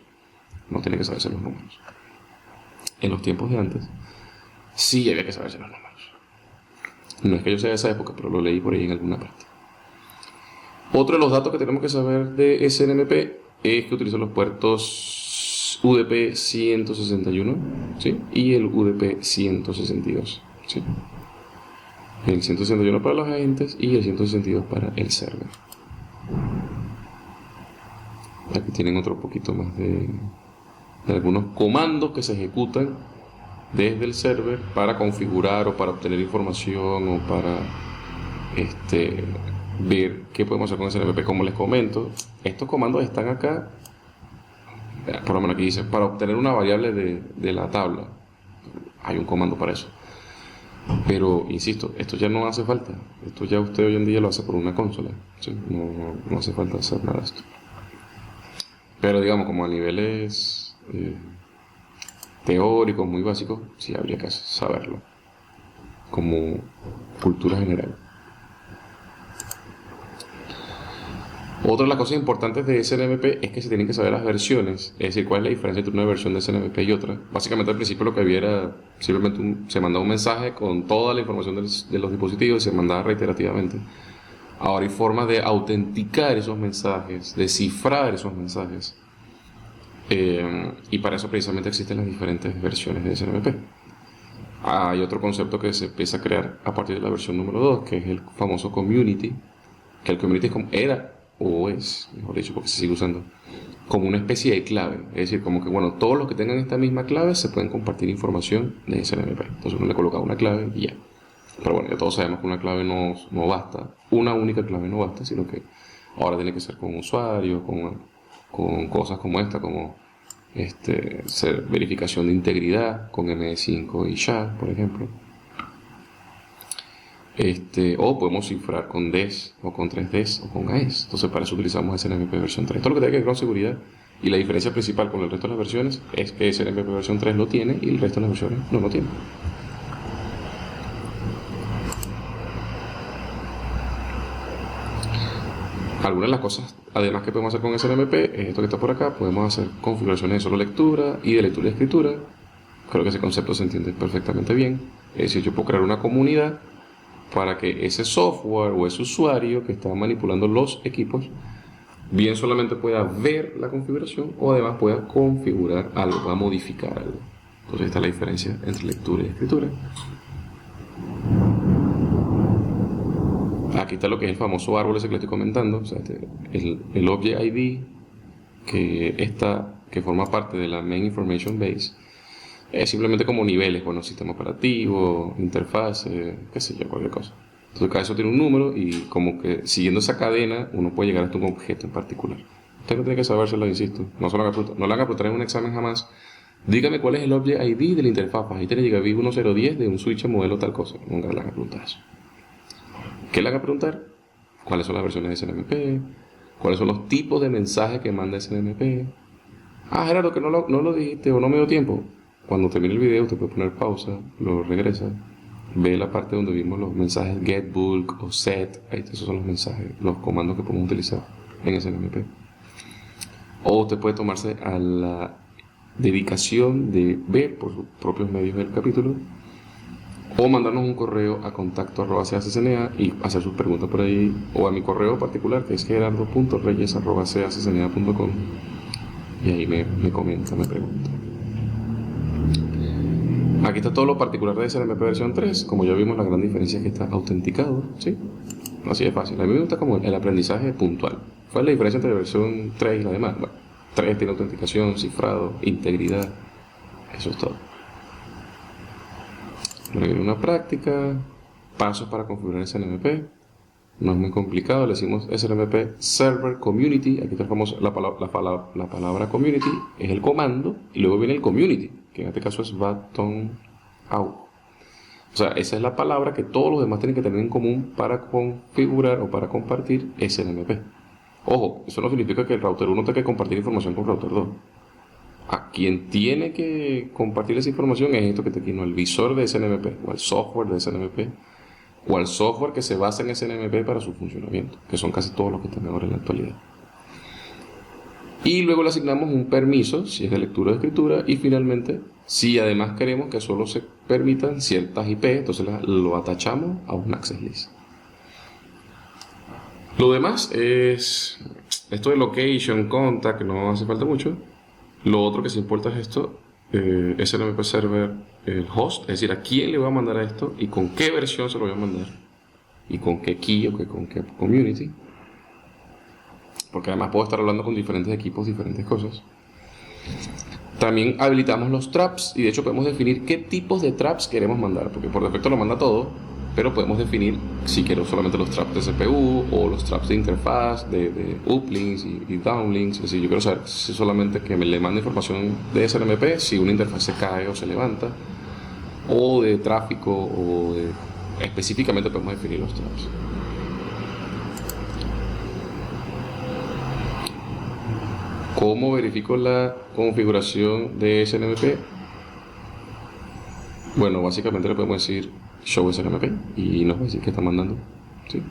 No tiene que saberse los números. En los tiempos de antes, sí había que saberse los números. No es que yo sea de esa época, pero lo leí por ahí en alguna parte. Otro de los datos que tenemos que saber de SNMP es que utiliza los puertos UDP 161, ¿sí? Y el UDP 162, ¿sí? El 161 para los agentes y el 162 para el server. Aquí tienen otro poquito más de algunos comandos que se ejecutan desde el server para configurar o para obtener información o para ver qué podemos hacer con SNMP. Como les comento, estos comandos están acá, por lo menos aquí dice, para obtener una variable de la tabla. Hay un comando para eso. Pero, insisto, esto ya no hace falta. Esto ya usted hoy en día lo hace por una consola, ¿sí? No hace falta hacer nada de esto. Pero, digamos, como a niveles teóricos muy básicos, sí habría que saberlo. Como cultura general. Otra de las cosas importantes de SNMP es que se tienen que saber las versiones, es decir, cuál es la diferencia entre una versión de SNMP y otra. Básicamente al principio lo que había era simplemente se mandaba un mensaje con toda la información de los dispositivos y se mandaba reiterativamente. Ahora hay formas de autenticar esos mensajes, de cifrar esos mensajes. Y para eso precisamente existen las diferentes versiones de SNMP. Hay otro concepto que se empieza a crear a partir de la versión número 2, que es el famoso community, que el community era o es, mejor dicho, porque se sigue usando, como una especie de clave. Es decir, como que, bueno, todos los que tengan esta misma clave se pueden compartir información de SNMP. Entonces uno le coloca una clave y ya. Pero bueno, ya todos sabemos que una clave no basta. Una única clave no basta, sino que ahora tiene que ser con usuarios, con cosas como esta, como verificación de integridad con MD5 y SHA, por ejemplo. O podemos cifrar con DES o con 3DES o con AES. Entonces para eso utilizamos SNMP versión 3. Todo lo que tiene que ver con seguridad y la diferencia principal con el resto de las versiones es que SNMP versión 3 lo tiene y el resto de las versiones no lo tiene. Algunas de las cosas además que podemos hacer con SNMP es esto que está por acá. Podemos hacer configuraciones de solo lectura y de lectura y escritura. Creo que ese concepto se entiende perfectamente bien. Es decir, yo puedo crear una comunidad para que ese software o ese usuario que está manipulando los equipos bien solamente pueda ver la configuración o además pueda configurar algo, pueda modificar algo. Entonces está la diferencia entre lectura y escritura. Aquí está lo que es el famoso árbol ese que les estoy comentando, o sea, el Object ID que forma parte de la Main Information Base. Es simplemente como niveles, bueno, sistema operativo, interfase, qué sé yo, cualquier cosa. Entonces cada eso tiene un número y como que siguiendo esa cadena uno puede llegar hasta un objeto en particular. Usted no tiene que sabérselo, insisto. No le hagan preguntar en un examen jamás. Dígame cuál es el Object ID de la interfaz. Ahí tiene Gigabit 1010 de un switch modelo tal cosa. Nunca le hagan preguntar eso. ¿Qué le hagan preguntar? ¿Cuáles son las versiones de SNMP? cuáles son los tipos de mensajes que manda SNMP. Ah, Gerardo, que no lo dijiste o no me dio tiempo. Cuando termine el video, te puedes poner pausa, lo regresa, ve la parte donde vimos los mensajes get, bulk o set. Ahí esos son los mensajes, los comandos que podemos utilizar en SNMP. O usted puede tomarse a la dedicación de ver por sus propios medios el capítulo, o mandarnos un correo a contacto@caccna y hacer sus preguntas por ahí, o a mi correo particular, que es gerardo.reyes@caccna.com, y ahí me comenta, me pregunta. Aquí está todo lo particular de SNMP versión 3. Como ya vimos, la gran diferencia es que está autenticado, ¿sí? Así de fácil. A mí me gusta como el aprendizaje puntual. ¿Cuál es la diferencia entre la versión 3 y la demás? Bueno, 3 tiene autenticación, cifrado, integridad. Eso es todo. Luego viene una práctica, pasos para configurar SNMP. No es muy complicado, le decimos SNMP Server Community. Aquí tenemos la palabra community, es el comando, y luego viene el community, que en este caso es button out. O sea, esa es la palabra que todos los demás tienen que tener en común para configurar o para compartir SNMP. Ojo, eso no significa que el router 1 tenga que compartir información con router 2. A quien tiene que compartir esa información es esto que está aquí, ¿no? El visor de SNMP, o el software de SNMP, o al software que se basa en SNMP para su funcionamiento, que son casi todos los que están ahora en la actualidad. Y luego le asignamos un permiso, si es de lectura o de escritura, y finalmente, si además queremos que solo se permitan ciertas IP, entonces lo atachamos a un access list. Lo demás es esto de location, contact, que no hace falta mucho. Lo otro que se importa es esto, SNMP Server, el host, es decir, a quién le voy a mandar a esto y con qué versión se lo voy a mandar y con qué key o con qué community, porque además puedo estar hablando con diferentes equipos, diferentes cosas. También habilitamos los traps y de hecho podemos definir qué tipos de traps queremos mandar, porque por defecto lo manda todo, pero podemos definir si quiero solamente los traps de CPU o los traps de interfaz, de uplinks y downlinks. Es decir, yo quiero saber si solamente que me le mande información de SNMP, si una interfaz se cae o se levanta, o de tráfico, o específicamente podemos definir los traps. ¿Cómo verifico la configuración de SNMP? Bueno, básicamente le podemos decir show SNMP y nos va a decir qué está mandando, ¿sí?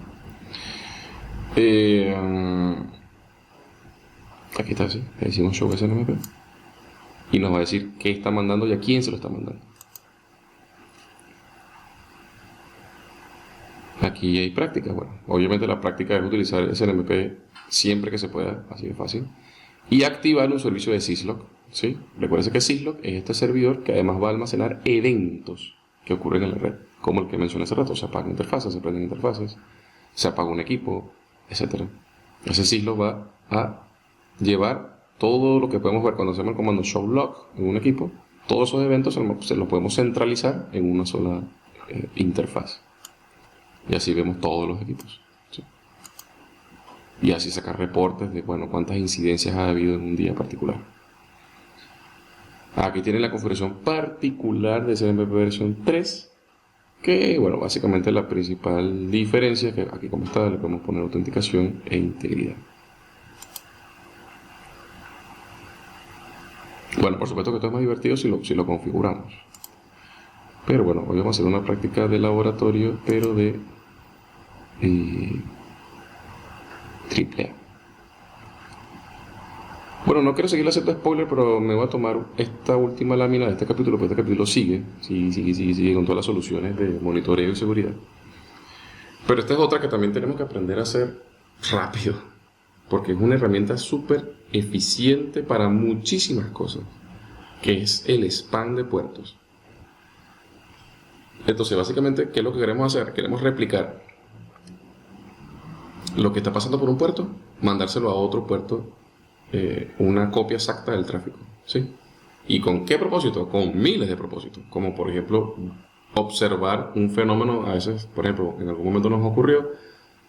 Aquí está, sí. Le decimos show SNMP y nos va a decir qué está mandando y a quién se lo está mandando. Aquí hay prácticas. Bueno, obviamente la práctica es utilizar SNMP siempre que se pueda, así de fácil, y activar un servicio de syslog, ¿sí? Recuerden que syslog es este servidor que además va a almacenar eventos que ocurren en la red, como el que mencioné hace rato. Se apagan interfaces, se prenden interfaces, se apaga un equipo, etc. Ese syslog va a llevar todo lo que podemos ver cuando hacemos el comando show log en un equipo. Todos esos eventos se los podemos centralizar en una sola interfaz. Y así vemos todos los equipos, ¿sí? Y así sacar reportes de, bueno, cuántas incidencias ha habido en un día particular. Aquí tienen la configuración particular de SNMP versión 3, que, bueno, básicamente la principal diferencia es que aquí, como está, le podemos poner autenticación e integridad. Bueno, por supuesto que esto es más divertido si lo configuramos. Pero bueno, hoy vamos a hacer una práctica de laboratorio, pero de AAA. Bueno, no quiero seguir haciendo spoiler, pero me voy a tomar esta última lámina de este capítulo, porque este capítulo sigue con todas las soluciones de monitoreo y seguridad. Pero esta es otra que también tenemos que aprender a hacer rápido, porque es una herramienta súper eficiente para muchísimas cosas, que es el spam de puertos. Entonces, básicamente, ¿qué es lo que queremos hacer? Queremos replicar lo que está pasando por un puerto, mandárselo a otro puerto, una copia exacta del tráfico, ¿sí? ¿Y con qué propósito? Con miles de propósitos, como por ejemplo observar un fenómeno. A veces, por ejemplo, en algún momento nos ocurrió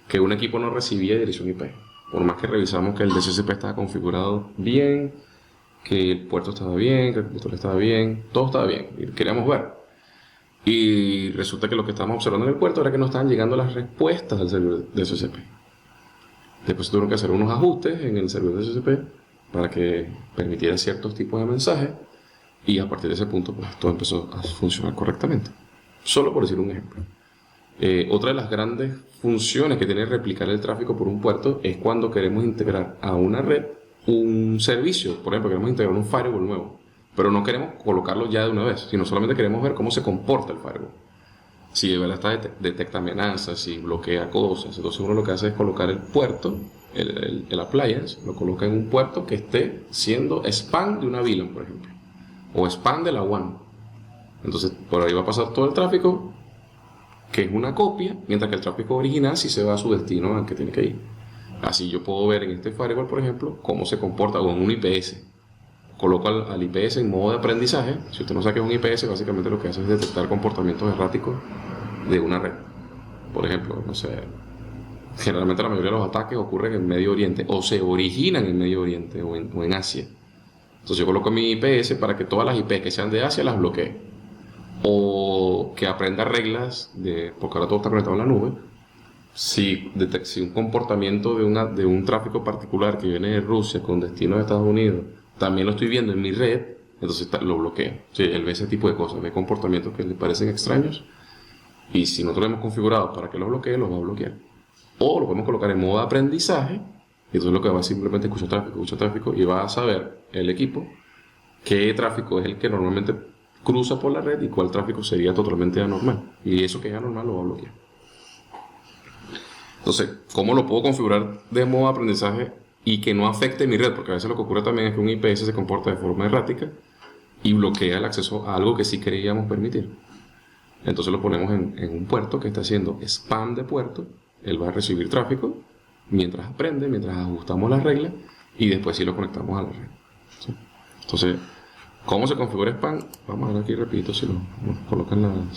que un equipo no recibía dirección IP, por más que revisamos que el DCCP estaba configurado bien, que el puerto estaba bien, que el conector estaba bien, todo estaba bien, y queríamos ver. Y resulta que lo que estábamos observando en el puerto era que no estaban llegando las respuestas del servidor de DCCP. Después tuvieron que hacer unos ajustes en el servidor de HTTP para que permitiera ciertos tipos de mensajes, y a partir de ese punto pues todo empezó a funcionar correctamente. Solo por decir un ejemplo. Otra de las grandes funciones que tiene replicar el tráfico por un puerto es cuando queremos integrar a una red un servicio. Por ejemplo, queremos integrar un firewall nuevo, pero no queremos colocarlo ya de una vez, sino solamente queremos ver cómo se comporta el firewall. Si de verdad detecta amenazas, si bloquea cosas. Entonces uno lo que hace es colocar el puerto, el appliance, lo coloca en un puerto que esté siendo spam de una VLAN, por ejemplo, o spam de la WAN. Entonces por ahí va a pasar todo el tráfico, que es una copia, mientras que el tráfico original sí se va a su destino al que tiene que ir. Así yo puedo ver en este firewall, por ejemplo, cómo se comporta con un IPS. Coloco al IPS en modo de aprendizaje. Si usted no sabe qué es un IPS, básicamente lo que hace es detectar comportamientos erráticos de una red. Por ejemplo, no sé, generalmente la mayoría de los ataques ocurren en Medio Oriente, o se originan en Medio Oriente o en Asia. Entonces yo coloco mi IPS para que todas las IP que sean de Asia las bloquee, o que aprenda reglas porque ahora todo está conectado en la nube. Si un comportamiento de un tráfico particular que viene de Rusia con destino a Estados Unidos también lo estoy viendo en mi red, entonces lo bloqueo. Sí, él ve ese tipo de cosas, ve comportamientos que le parecen extraños, y si nosotros lo hemos configurado para que los bloquee, los va a bloquear. O lo podemos colocar en modo de aprendizaje, y entonces lo que va a simplemente escuchar tráfico, y va a saber el equipo qué tráfico es el que normalmente cruza por la red y cuál tráfico sería totalmente anormal. Y eso que es anormal lo va a bloquear. Entonces, ¿cómo lo puedo configurar de modo de aprendizaje y que no afecte mi red? Porque a veces lo que ocurre también es que un IPS se comporta de forma errática y bloquea el acceso a algo que sí queríamos permitir. Entonces lo ponemos en un puerto que está haciendo spam de puerto. Él va a recibir tráfico mientras aprende, mientras ajustamos las reglas, y después sí lo conectamos a la red. ¿Sí? Entonces, ¿cómo se configura spam? Vamos a ver aquí, repito, si nos colocan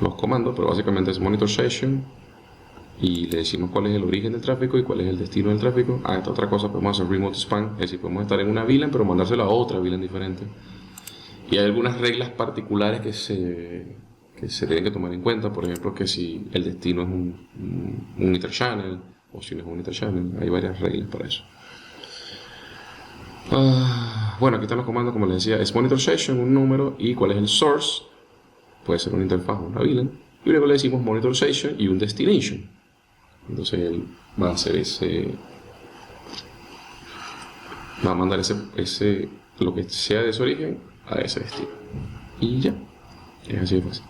los comandos, pero básicamente es monitor session, y le decimos cuál es el origen del tráfico y cuál es el destino del tráfico. Esta otra cosa, podemos hacer remote spam, es decir, podemos estar en una VLAN pero mandársela a otra VLAN diferente. Y hay algunas reglas particulares que se tienen que tomar en cuenta. Por ejemplo, que si el destino es un interchannel, o si no es un interchannel, hay varias reglas para eso. Bueno, aquí están los comandos, como les decía, es monitor session, un número, y cuál es el source, puede ser una interfaz o una VLAN, y luego le decimos monitor session y un destination. Entonces él va a hacer va a mandar lo que sea de su origen a ese destino, y ya, es así de fácil.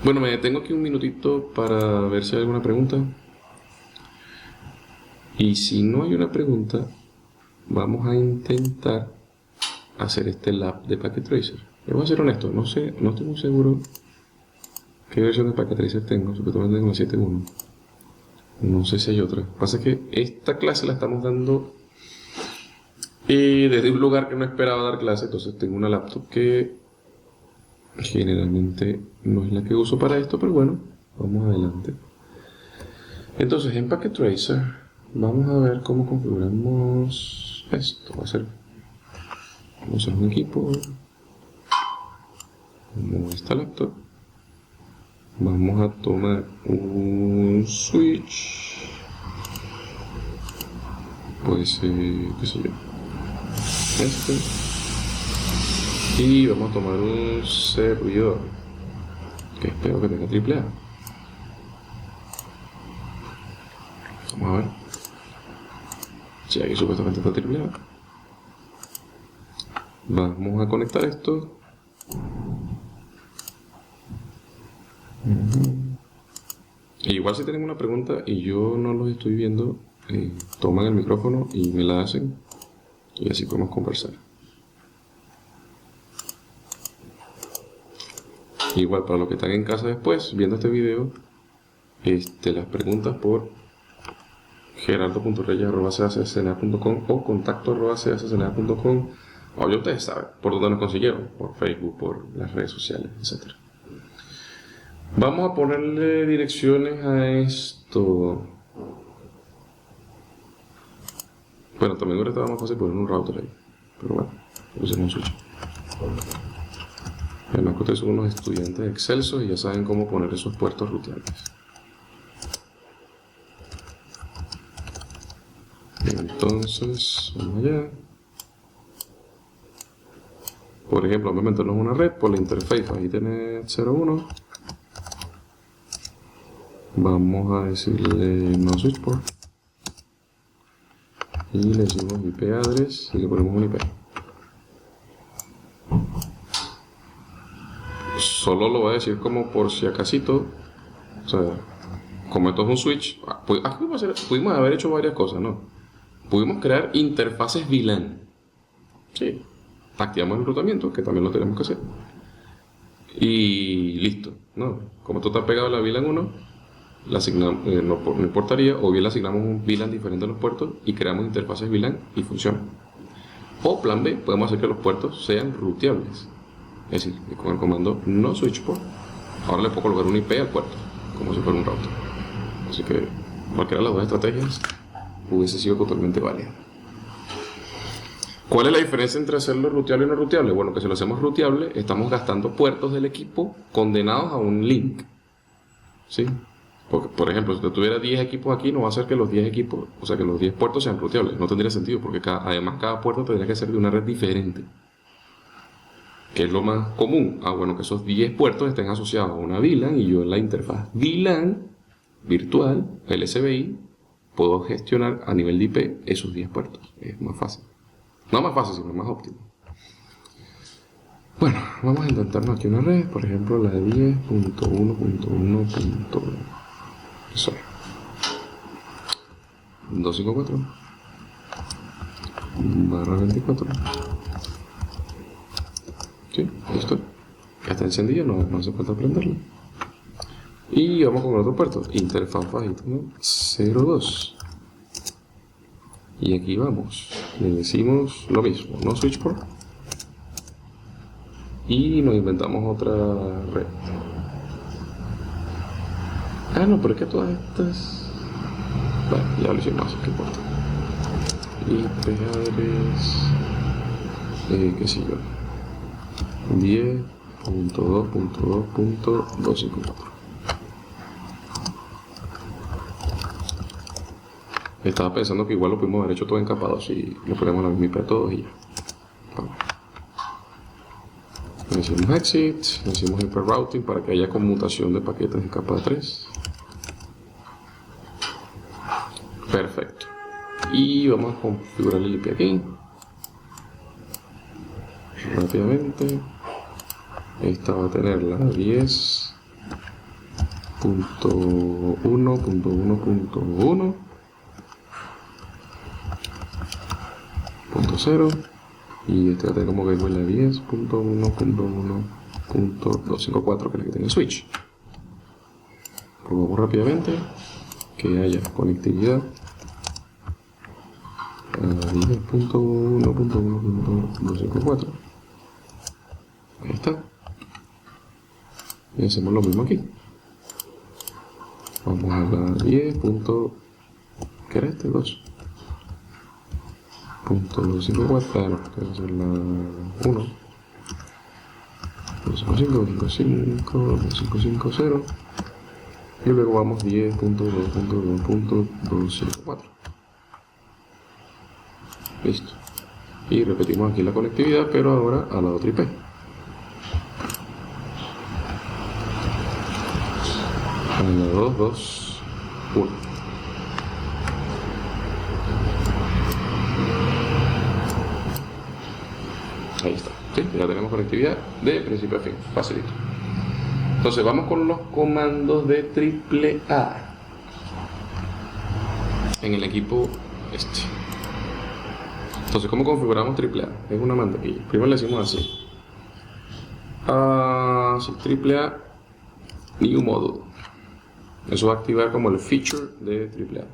Bueno, me detengo aquí un minutito para ver si hay alguna pregunta, y si no hay una pregunta, vamos a intentar hacer este lab de Packet Tracer. Pero voy a ser honesto, no estoy muy seguro qué versión de Packet Tracer tengo. Supuestamente tengo la 7.1. No sé si hay otra. Lo que pasa es que esta clase la estamos dando desde un lugar que no esperaba dar clase. Entonces tengo una laptop que generalmente no es la que uso para esto, pero bueno, vamos adelante. Entonces en Packet Tracer vamos a ver cómo configuramos esto. Vamos a hacer un equipo como esta laptop. Vamos a tomar un switch, pues qué sé yo, y vamos a tomar un servidor que espero que tenga AAA. Vamos a ver si aquí supuestamente está AAA. Vamos a conectar esto. Igual si tienen una pregunta y yo no los estoy viendo, toman el micrófono y me la hacen, y así podemos conversar. Igual para los que están en casa después viendo este video, las preguntas por gerardo.reyes@cscna.com o contacto@cscna.com, o ya ustedes saben por dónde nos consiguieron, por Facebook, por las redes sociales, etc. Vamos a ponerle direcciones a esto. Bueno, también hubiera estado más fácil poner un router ahí, pero bueno, usemos un switch. Además que ustedes son unos estudiantes excelsos y ya saben cómo poner esos puertos ruteables. Entonces, vamos allá. Por ejemplo, vamos a meternos una red por la interface. Ahí tiene 01. Vamos a decirle no switch port. Y le decimos IP address y le ponemos un IP. Solo lo voy a decir como por si acasito. O sea, como esto es un switch, aquí pudimos haber hecho varias cosas, ¿no? Pudimos crear interfaces VLAN. Sí. Activamos el enrutamiento, que también lo tenemos que hacer. Y listo, ¿no? Como esto está pegado a la VLAN 1, la asignamos, no importaría, o bien le asignamos un VLAN diferente a los puertos y creamos interfaces VLAN y funciona. O plan B, podemos hacer que los puertos sean ruteables. Es decir, con el comando no switch port, ahora le puedo colocar un IP al puerto, como si fuera un router. Así que cualquiera de las dos estrategias hubiese sido totalmente válida. ¿Cuál es la diferencia entre hacerlo ruteable y no ruteable? Bueno, que si lo hacemos ruteable, estamos gastando puertos del equipo condenados a un link. ¿Sí? Porque, por ejemplo, si yo tuviera 10 equipos aquí, no va a ser que los 10 equipos, o sea, que los 10 puertos sean ruteables. No tendría sentido, porque además cada puerto tendría que ser de una red diferente. ¿Qué es lo más común? Bueno, que esos 10 puertos estén asociados a una VLAN y yo en la interfaz VLAN virtual, LSBI, puedo gestionar a nivel de IP esos 10 puertos. Es más fácil. No más fácil, sino más óptimo. Bueno, vamos a intentarnos aquí una red, por ejemplo la 10.1.1. Eso es. 254/24. Sí, listo. Ya está encendido, no hace falta prenderlo. Y vamos con el otro puerto, interfaz bajito, ¿no? 02. Y aquí vamos, le decimos lo mismo, no switch port. Y nos inventamos otra red. No, pero es que todas estas... Bueno, ya lo hicimos, ¿qué importa? IP address... qué sé yo. 10.2.2.254. Estaba pensando que igual lo pudimos haber hecho todo encapado si le ponemos la misma IP a todos y ya. Vamos. Le decimos exit, le decimos hyperrouting para que haya conmutación de paquetes de capa 3. Perfecto. Y vamos a configurar el IP aquí. Rápidamente. Esta va a tener la 10.1.1.1.0 y este va a tener como gateway la 10.1.1.254, que es la que tiene switch. Probamos rápidamente que haya conectividad a 10.1.1.254. Ahí está. Y hacemos lo mismo aquí. Vamos a la 10. ¿Qué era este? 2. .254, no, que va a ser la 1. 255, 250. Y luego vamos 10.2.2.254. Listo. Y repetimos aquí la conectividad, pero ahora a la otra IP. A la 2, 2, 1. Ahí está, ¿sí? Ya tenemos conectividad de principio a fin, facilito. Entonces vamos con los comandos de AAA en el equipo este. Entonces, ¿cómo configuramos AAA? Es una mantequilla. Primero le decimos así. AAA New Model. Eso va a activar como el feature de AAA.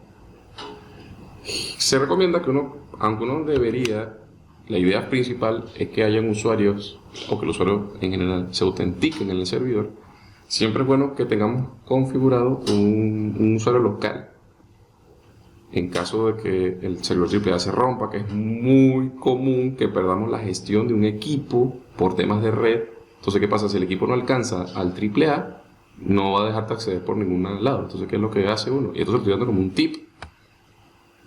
Se recomienda que uno, aunque uno debería, la idea principal es que hayan usuarios, o que el usuario en general se autentiquen en el servidor. Siempre es bueno que tengamos configurado un usuario local. En caso de que el servidor AAA se rompa, que es muy común que perdamos la gestión de un equipo por temas de red. Entonces, ¿qué pasa? Si el equipo no alcanza al AAA, no va a dejarte acceder por ningún lado. Entonces, ¿qué es lo que hace uno? Y esto se lo estoy dando como un tip.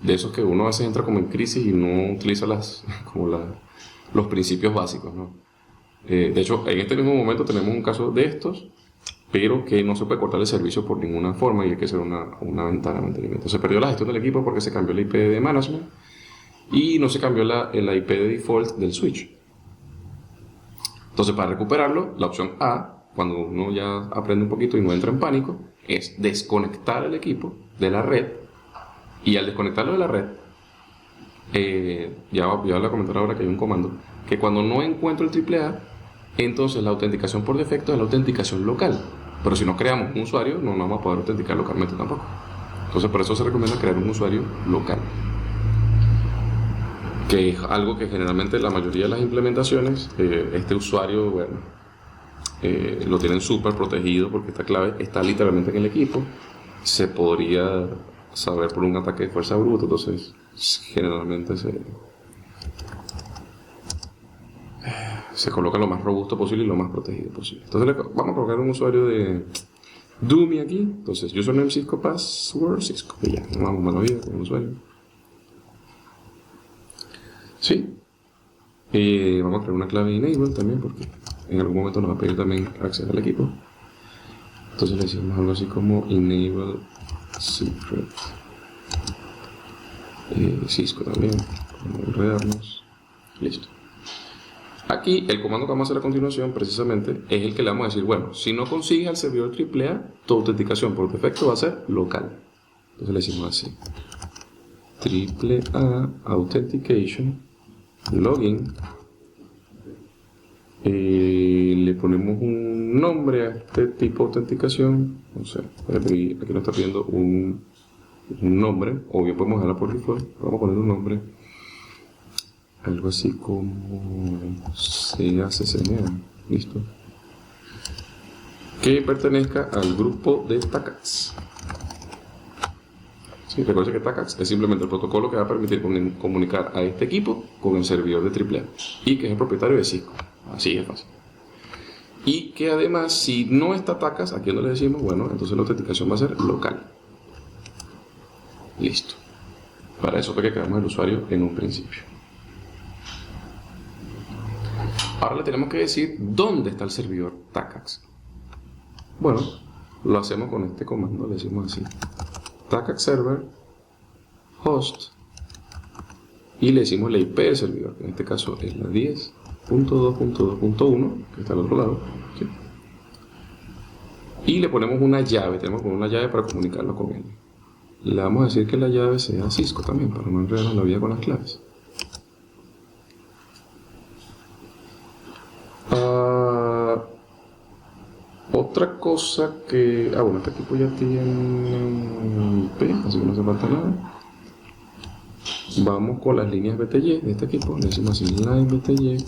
de esos que uno a veces entra como en crisis y no utiliza los principios básicos, ¿no? De hecho, en este mismo momento tenemos un caso de estos, pero que no se puede cortar el servicio por ninguna forma y hay que hacer una ventana de mantenimiento. Se perdió la gestión del equipo porque se cambió la IP de management y no se cambió la IP de default del switch. Entonces, para recuperarlo, la opción A, cuando uno ya aprende un poquito y no entra en pánico, es desconectar el equipo de la red, y al desconectarlo de la red, ya voy a comentar ahora que hay un comando, que cuando no encuentro el AAA, entonces la autenticación por defecto es la autenticación local. Pero si no creamos un usuario, no vamos a poder autenticar localmente tampoco. Entonces, por eso se recomienda crear un usuario local, que es algo que generalmente la mayoría de las implementaciones, este usuario, bueno, lo tienen súper protegido porque esta clave está literalmente en el equipo. Se podría saber por un ataque de fuerza bruta, entonces generalmente se coloca lo más robusto posible y lo más protegido posible. Entonces vamos a colocar un usuario de Doomy aquí. Entonces username Cisco, password Cisco, y ya, vamos a la vida con el usuario. Sí. Vamos a crear una clave enable también porque en algún momento nos va a pedir también acceder al equipo. Entonces le decimos algo así como enable secret. Cisco también, vamos a enredarnos. Listo. Aquí el comando que vamos a hacer a continuación precisamente es el que le vamos a decir, bueno, si no consigues al servidor AAA, tu autenticación por defecto va a ser local. Entonces le decimos así, AAA authentication login, le ponemos un nombre a este tipo de autenticación, no sé, aquí nos está pidiendo un nombre, o bien podemos dejarla por default, vamos a poner un nombre, algo así como CACCNA, listo, que pertenezca al grupo de TACAX. Sí, recuerden que TACAX es simplemente el protocolo que va a permitir comunicar a este equipo con el servidor de AAA y que es el propietario de Cisco. Así es fácil. Y que además, si no está TACAX, aquí donde le decimos, bueno, entonces la autenticación va a ser local. Listo. Para eso fue que creamos el usuario en un principio. Ahora le tenemos que decir dónde está el servidor TACAX. Bueno, lo hacemos con este comando, le decimos así, TACAX server host, y le decimos la IP del servidor, que en este caso es la 10.2.2.1, que está al otro lado, ¿sí? Y le ponemos una llave, tenemos que poner una llave para comunicarlo con él. Le vamos a decir que la llave sea Cisco también, para no enredarnos la vida con las claves. Otra cosa que... bueno, este equipo ya tiene IP, así que no hace falta nada. Vamos con las líneas BTY de este equipo, le decimos así, line BTY,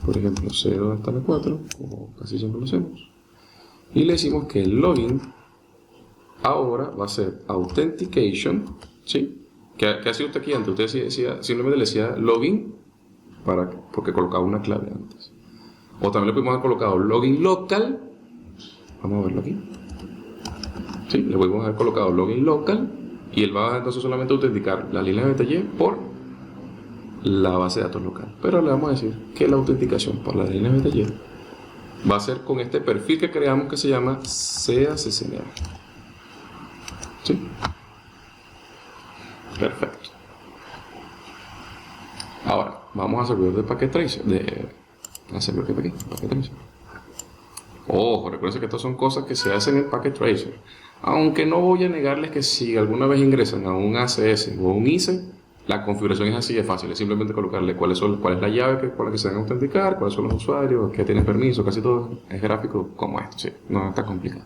por ejemplo 0 hasta la 4, como casi siempre lo hacemos. Y le decimos que el login ahora va a ser authentication, ¿sí? ¿Qué hacía usted aquí antes? Usted simplemente le decía login porque colocaba una clave antes. O también le pudimos haber colocado login local. Vamos a verlo aquí. Sí, le podemos haber colocado login local y él va entonces solamente a autenticar la línea de BTY por la base de datos local. Pero le vamos a decir que la autenticación por la línea de BTY va a ser con este perfil que creamos que se llama CACCNA. ¿Sí? Perfecto. Ahora, vamos a servidor de packet tracer. Servidor que está aquí, packet tracer. Ojo, recuerden que estas son cosas que se hacen en Packet Tracer. Aunque no voy a negarles que si alguna vez ingresan a un ACS o a un ICE, la configuración es así de fácil. Es simplemente colocarle cuál es la llave con la que se van a autenticar, cuáles son los usuarios, qué tienen permiso, casi todo es gráfico como esto. Sí, no está complicado.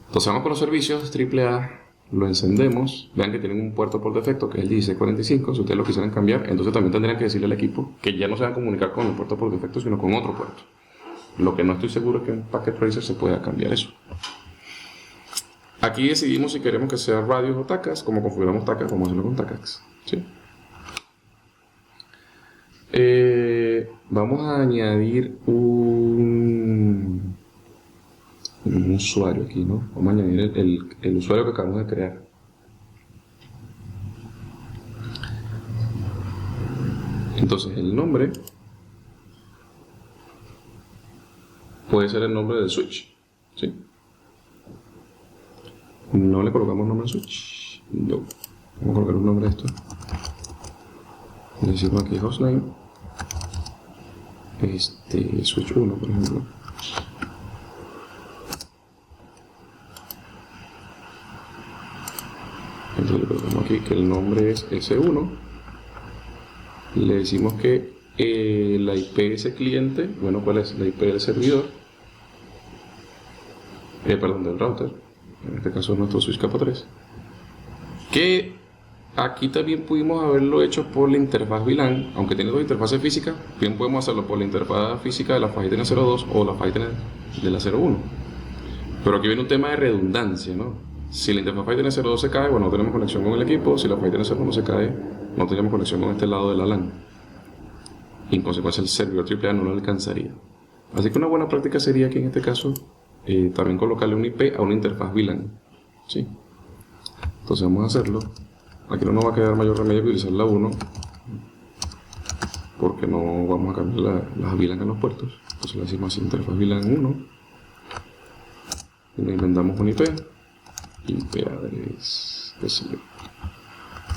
Entonces vamos con los servicios AAA, lo encendemos. Vean que tienen un puerto por defecto que es el 1645. Si ustedes lo quisieran cambiar, entonces también tendrían que decirle al equipo que ya no se van a comunicar con el puerto por defecto, sino con otro puerto. Lo que no estoy seguro es que en Packet Tracer se pueda cambiar eso. Aquí decidimos si queremos que sea radios o TACAX. Como configuramos TACAX, vamos a hacerlo con TACAX. ¿Sí? Vamos a añadir un usuario aquí, ¿no? Vamos a añadir el usuario que acabamos de crear. Entonces el nombre puede ser el nombre del switch, ¿sí? No le colocamos nombre al switch. No. Vamos a colocar un nombre a esto. Le decimos aquí hostname. Switch 1, por ejemplo. Entonces le colocamos aquí que el nombre es S1. Le decimos que la IP de ese cliente, bueno, ¿cuál es? La IP del servidor. Perdón, del router. En este caso es nuestro switch capa 3. Que aquí también pudimos haberlo hecho por la interfaz VLAN, aunque tiene dos interfaces físicas, bien podemos hacerlo por la interfaz física de la faja ITN 02 o la faja ITN de la 01. Pero aquí viene un tema de redundancia, ¿no? Si la interfaz ITN 02 se cae, bueno, no tenemos conexión con el equipo. Si la faja ITN 01 se cae, no tenemos conexión con este lado de la LAN. Y en consecuencia el servidor AAA no lo alcanzaría. Así que una buena práctica sería que en este caso también colocarle un IP a una interfaz VLAN. ¿Sí? Entonces vamos a hacerlo. Aquí no nos va a quedar mayor remedio que utilizar la 1, porque no vamos a cambiar las VLAN en los puertos. Entonces le decimos así, interfaz VLAN 1, y le inventamos un IP address, qué sé yo,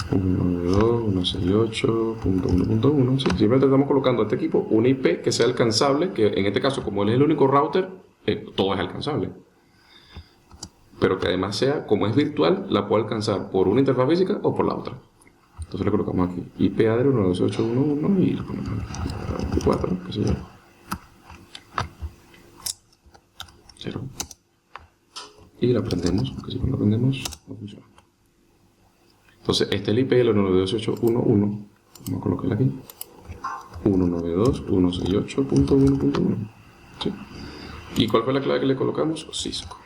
192.168.1.1. ¿sí? Simplemente estamos colocando a este equipo un IP que sea alcanzable, que en este caso, como él es el único router, todo es alcanzable. Pero que además sea, como es virtual, la puedo alcanzar por una interfaz física o por la otra. Entonces le colocamos aquí IP address 192.168.1.1 y le ponemos 24, qué sé yo. 0. Y la prendemos, porque si no la prendemos, no funciona. Entonces este es el IP de 192.168.1.1. Vamos a colocarla aquí. 192.168.1.1. ¿sí? ¿Y cuál fue la clave que le colocamos? Cisco.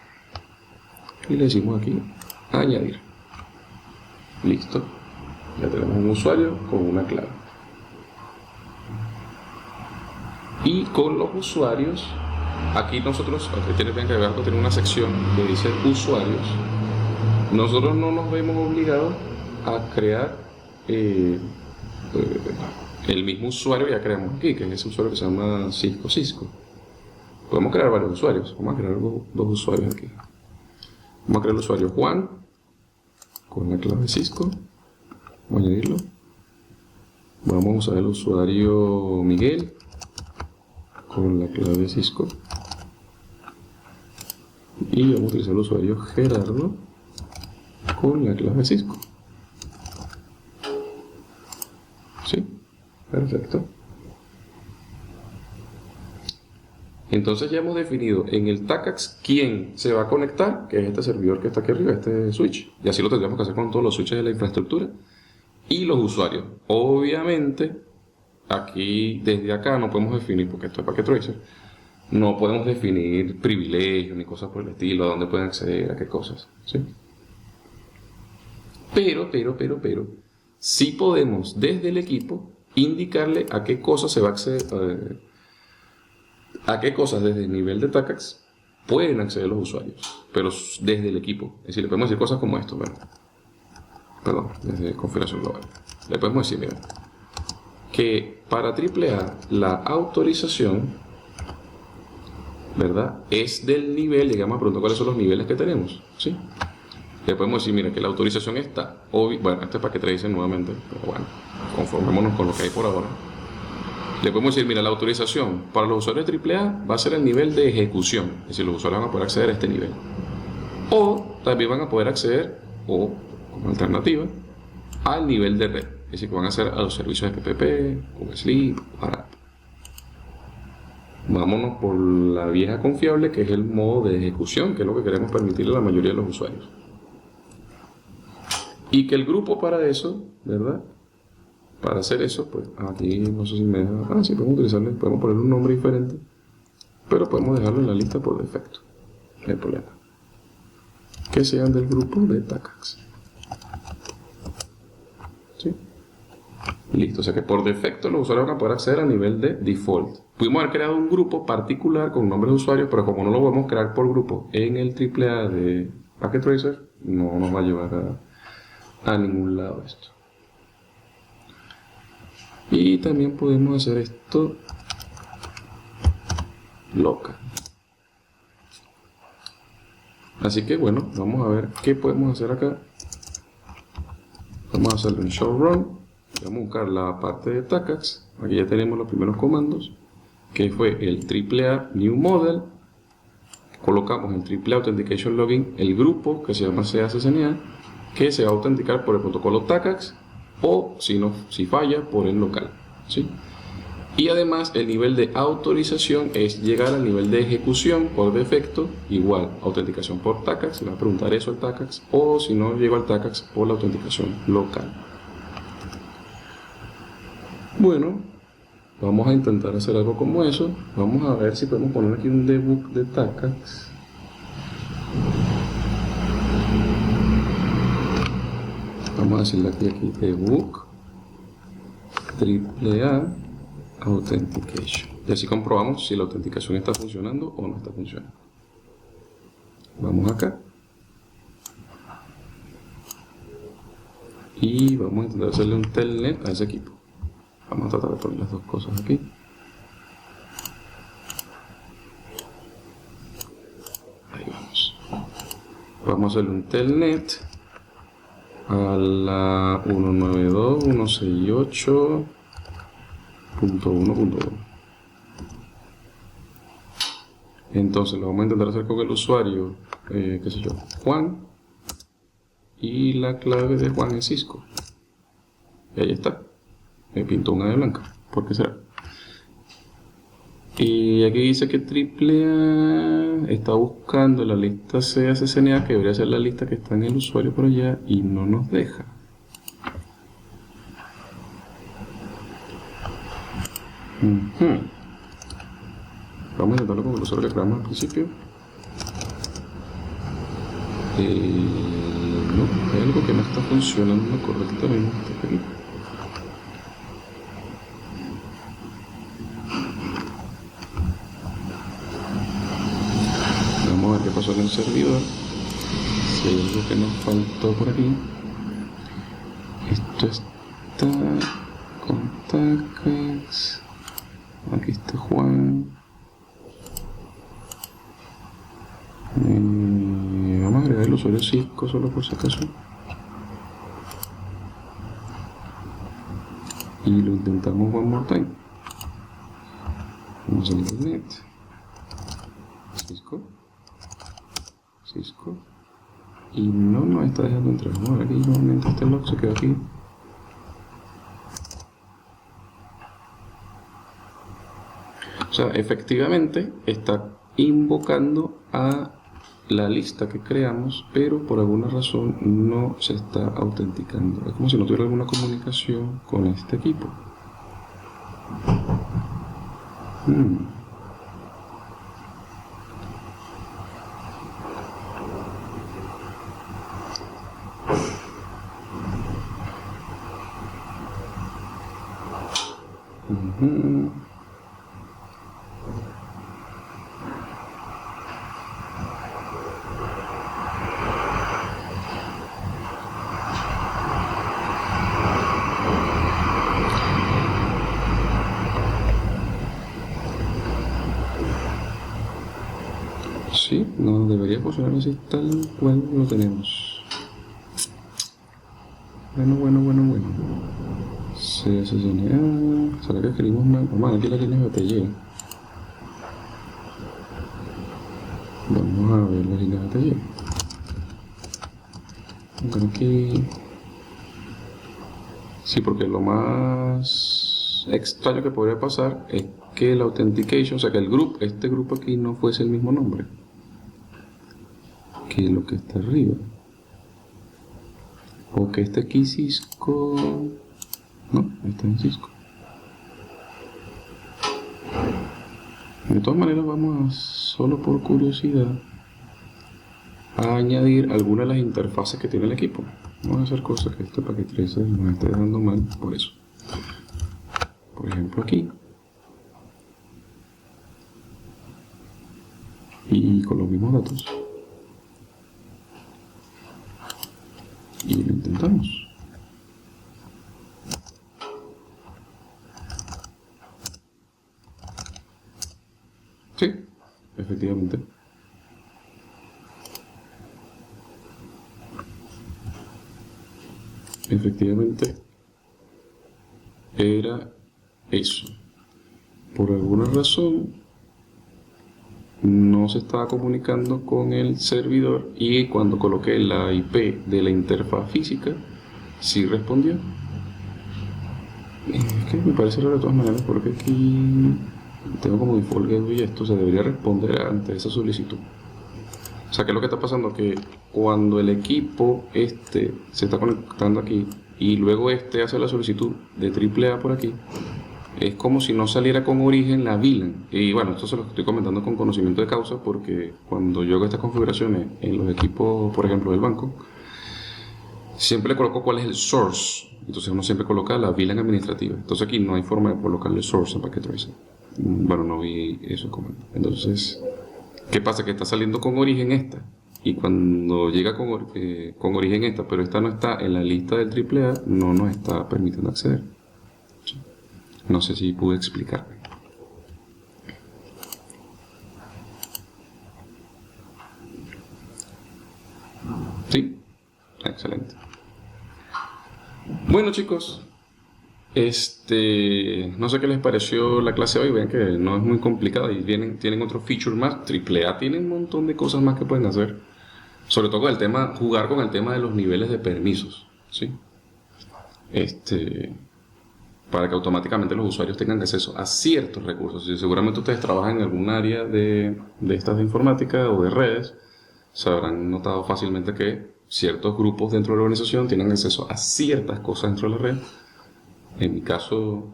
Y le decimos aquí añadir. Listo. Ya tenemos un usuario con una clave. Y con los usuarios, aquí nosotros, aunque tiene que abajo tiene una sección que dice usuarios, nosotros no nos vemos obligados a crear el mismo usuario que ya creamos aquí, que es ese usuario que se llama Cisco. Podemos crear varios usuarios. Vamos a crear dos usuarios aquí. Vamos a crear el usuario Juan con la clave Cisco. Vamos a añadirlo. Vamos a usar el usuario Miguel con la clave Cisco. Y vamos a utilizar el usuario Gerardo con la clave Cisco. ¿Sí? Perfecto. Entonces ya hemos definido en el TACACS quién se va a conectar, que es este servidor que está aquí arriba, este switch. Y así lo tendríamos que hacer con todos los switches de la infraestructura. Y los usuarios. Obviamente, aquí, desde acá, no podemos definir, porque esto es Packet Tracer, no podemos definir privilegios ni cosas por el estilo, a dónde pueden acceder, a qué cosas. ¿sí? Pero, sí podemos, desde el equipo, indicarle a qué cosas se va a acceder, a qué cosas desde el nivel de TACACS pueden acceder los usuarios, pero desde el equipo. Es decir, le podemos decir cosas como esto, ¿verdad? Perdón, desde configuración global. Le podemos decir, mira, que para AAA la autorización, ¿verdad? Es del nivel, llegamos a preguntar cuáles son los niveles que tenemos, ¿sí? Le podemos decir, mira, que la autorización está, bueno, este es para que te dicen nuevamente, pero bueno, conformémonos con lo que hay por ahora. Le podemos decir, mira, la autorización para los usuarios de AAA va a ser el nivel de ejecución, es decir, los usuarios van a poder acceder a este nivel. O también van a poder acceder, o como alternativa, al nivel de red, es decir, que van a hacer a los servicios de PPP, con Sleep, ARAP. Vámonos por la vieja confiable, que es el modo de ejecución, que es lo que queremos permitirle a la mayoría de los usuarios. Y que el grupo para eso, ¿verdad? Para hacer eso, pues aquí no sé si me deja. Sí, podemos utilizarle, podemos ponerle un nombre diferente, pero podemos dejarlo en la lista por defecto. No hay problema. Que sean del grupo de TACACS. ¿Sí? Listo, o sea que por defecto los usuarios van a poder acceder a nivel de default. Pudimos haber creado un grupo particular con nombres de usuarios, pero como no lo podemos crear por grupo en el AAA de Packet Tracer, no nos va a llevar a ningún lado esto. Y también podemos hacer esto local. Así que bueno, vamos a ver qué podemos hacer acá. Vamos a hacerle un show run. Vamos a buscar la parte de Takacs. Aquí ya tenemos los primeros comandos, que fue el AAA New Model. Colocamos el AAA Authentication Login, el grupo que se llama CACCNA, que se va a autenticar por el protocolo Takacs, o si falla, por el local, ¿sí? Y además el nivel de autorización es llegar al nivel de ejecución por defecto, igual autenticación por Takacs, le va a preguntar eso al Takacs, o si no llego al Takacs, por la autenticación local. Bueno, vamos a intentar hacer algo como eso. Vamos a ver si podemos poner aquí un debug de Takacs. Vamos a decirle aquí debug AAA Authentication. Y así comprobamos si la autenticación está funcionando o no está funcionando. Vamos acá. Y vamos a intentar hacerle un telnet a ese equipo. Vamos a tratar de poner las dos cosas aquí. Ahí vamos. Vamos a hacerle un telnet a la 192.168.1.1. Entonces lo vamos a intentar hacer con el usuario, qué sé yo, Juan, y la clave de Juan es Cisco. Y ahí está. Me pintó una de blanca. ¿Por qué será? Y aquí dice que AAA está buscando la lista CACCNA, que debería ser la lista que está en el usuario por allá, y no nos deja. Vamos a intentarlo con el usuario que creamos al principio. No, hay algo que no está funcionando correctamente aquí. Vamos a ver qué pasó en el servidor. Si hay algo que nos faltó por aquí. Esto está con Takacs. Aquí está Juan. Vamos a agregar el usuario Cisco solo por si acaso. Y lo intentamos one more time. Vamos a internet. Cisco. Y no nos está dejando entrar. Vamos a ver aquí nuevamente este log se quedó aquí. O sea, efectivamente está invocando a la lista que creamos, pero por alguna razón no se está autenticando. Es como si no tuviera alguna comunicación con este equipo. Sí, no debería funcionar así tal cual lo tenemos. Bueno. CACCNA. ¿Será que escribimos mal? Vamos a ver aquí las líneas de ATY. Vamos a ver las líneas de ATY. Aquí. Sí, porque lo más extraño que podría pasar es que la authentication, o sea que este grupo aquí no fuese el mismo nombre que lo que está arriba, o que este aquí Cisco, no, está en Cisco. De todas maneras vamos a, solo por curiosidad, a añadir alguna de las interfaces que tiene el equipo. Vamos a hacer cosas que este paquete tracer nos esté dando mal por eso. Por ejemplo aquí, y con los mismos datos, y lo intentamos. efectivamente. Efectivamente, era eso. Por alguna razón, no se estaba comunicando con el servidor y cuando coloqué la IP de la interfaz física, sí respondió. Es que me parece raro de todas maneras porque aquí tengo como default gateway esto, se debería responder ante esa solicitud. O sea, ¿qué es lo que está pasando? Que cuando el equipo se está conectando aquí y luego hace la solicitud de AAA por aquí, es como si no saliera con origen la VLAN. Y bueno, esto se lo estoy comentando con conocimiento de causa porque cuando yo hago estas configuraciones en los equipos, por ejemplo, del banco, siempre le coloco cuál es el source. Entonces uno siempre coloca la VLAN administrativa. Entonces aquí no hay forma de colocarle source en Packet Tracer. Bueno, no vi eso en comando. Entonces, ¿qué pasa? Que está saliendo con origen esta. Y cuando llega con origen esta, pero esta no está en la lista del AAA, no nos está permitiendo acceder. No sé si pude explicarme. Sí, excelente. Bueno, chicos, no sé qué les pareció la clase hoy. Vean que no es muy complicada y tienen otro feature más. AAA tienen un montón de cosas más que pueden hacer. Sobre todo con el tema, jugar con el tema de los niveles de permisos, ¿sí? Para que automáticamente los usuarios tengan acceso a ciertos recursos. Si seguramente ustedes trabajan en algún área de estas de informática o de redes, se habrán notado fácilmente que ciertos grupos dentro de la organización tienen acceso a ciertas cosas dentro de la red. En mi caso,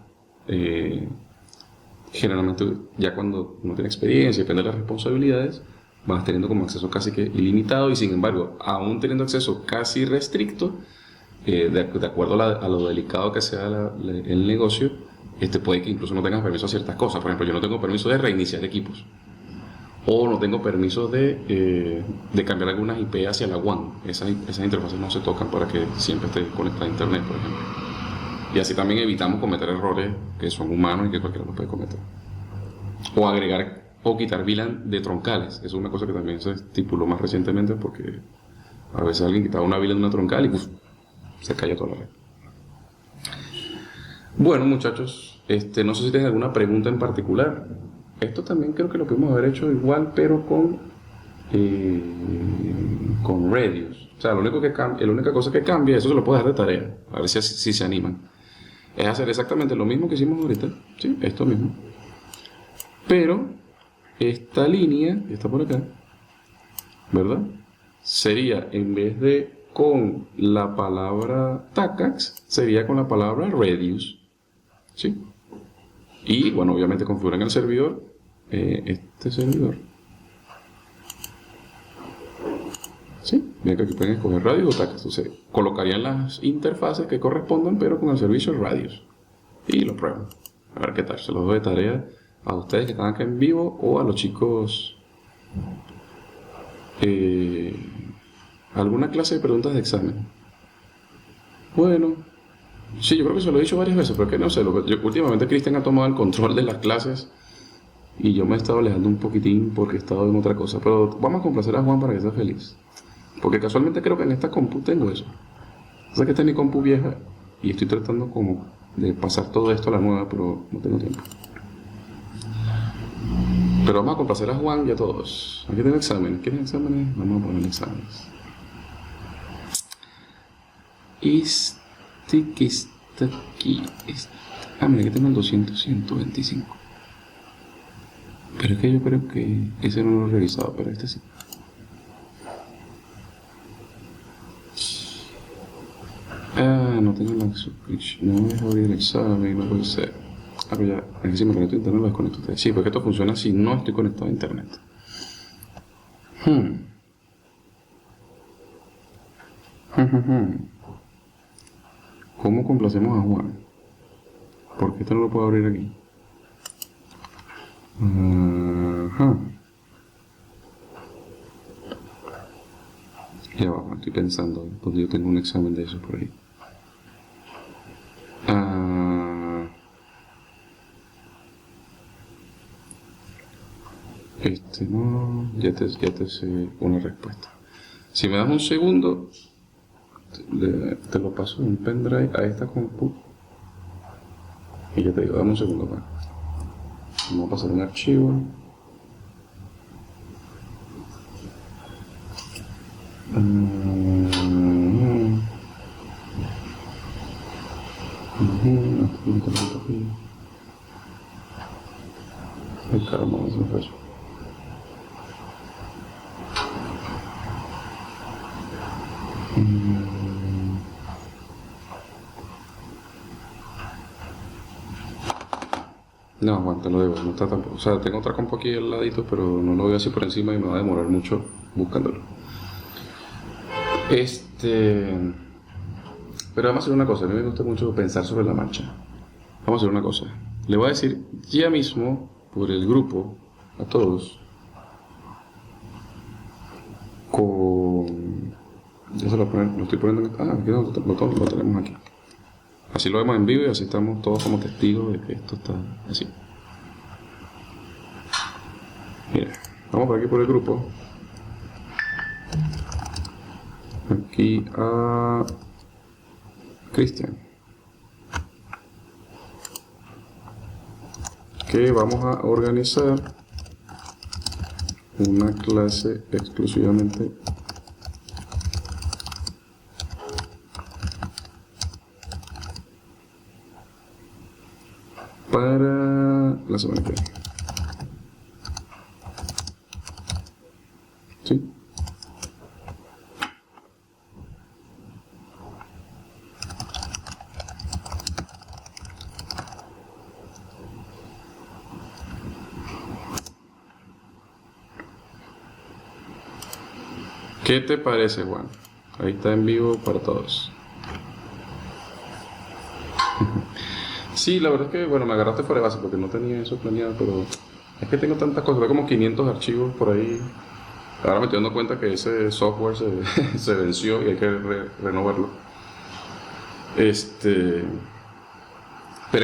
generalmente ya cuando uno tiene experiencia y depende de las responsabilidades, vas teniendo como acceso casi que ilimitado y sin embargo, aún teniendo acceso casi restricto, de acuerdo a lo delicado que sea el negocio, puede que incluso no tengas permiso a ciertas cosas. Por ejemplo, yo no tengo permiso de reiniciar equipos o no tengo permiso de cambiar algunas IP hacia la WAN. Esas interfaces no se tocan para que siempre esté conectada a internet, por ejemplo. Y así también evitamos cometer errores que son humanos y que cualquiera los puede cometer. O agregar o quitar VLAN de troncales. Eso es una cosa que también se estipuló más recientemente porque a veces alguien quitaba una VLAN de una troncal y se cayó toda la red. Bueno, muchachos, no sé si tienen alguna pregunta en particular. Esto también creo que lo pudimos haber hecho igual, pero con Radius. O sea, la única cosa que cambia, eso se lo puedo dejar de tarea, a ver si se animan, es hacer exactamente lo mismo que hicimos ahorita, ¿sí? Esto mismo. Pero esta línea, que está por acá, ¿verdad? Sería, en vez de con la palabra Tacax, sería con la palabra Radius, ¿sí? Y, bueno, obviamente configuran el servidor, este servidor. ¿Sí? Bien que aquí pueden escoger Radius o Tacax. Entonces, colocarían las interfaces que correspondan, pero con el servicio Radius. Y lo prueban. A ver qué tal. Se los doy de tarea a ustedes que están acá en vivo o a los chicos. ¿Alguna clase de preguntas de examen? Bueno, sí, yo creo que se lo he dicho varias veces, pero que no sé. Últimamente Cristian ha tomado el control de las clases y yo me he estado alejando un poquitín porque he estado en otra cosa. Pero vamos a complacer a Juan para que sea feliz. Porque casualmente creo que en esta compu tengo eso. O sea que esta es mi compu vieja y estoy tratando como de pasar todo esto a la nueva, pero no tengo tiempo. Pero vamos a complacer a Juan y a todos. Aquí tengo exámenes. ¿Quieren exámenes? Vamos a poner exámenes. Que está aquí. Mira, aquí tengo el 200-125. Pero es que yo creo que ese no lo he revisado, pero este sí. No tengo la suscripción. No me deja abrir el examen, no puede ser. Pero ya, es que si me conecto a internet lo desconecto a ustedes. Sí, porque esto funciona si no estoy conectado a internet. ¿Cómo complacemos a Juan? Porque esto no lo puedo abrir aquí. Ya va, estoy pensando, donde yo tengo un examen de esos por ahí. no, ya te sé una respuesta. Si me das un segundo, te lo paso en un pendrive a esta compu y ya te digo, dame un segundo acá. Vamos a pasar un archivo. Ay, caramba, no se me fue eso. No, Juan, te lo debo, no está tampoco. O sea, tengo otra compu aquí al ladito, pero no lo veo así por encima y me va a demorar mucho buscándolo. Pero vamos a hacer una cosa, a mí me gusta mucho pensar sobre la marcha. Vamos a hacer una cosa. Le voy a decir ya mismo por el grupo a todos con... Ya se lo estoy poniendo... Aquí lo tenemos aquí. Así lo vemos en vivo y así estamos todos como testigos de que esto está así. Mira, vamos por aquí por el grupo. Aquí a Cristian. Que vamos a organizar una clase exclusivamente para la semana que viene. ¿Sí? ¿Qué te parece, Juan? Ahí está en vivo para todos. Sí, la verdad es que, bueno, me agarraste fuera de base porque no tenía eso planeado, pero es que tengo tantas cosas, veo como 500 archivos por ahí. Ahora me estoy dando cuenta que ese software se venció y hay que renovarlo. Pero es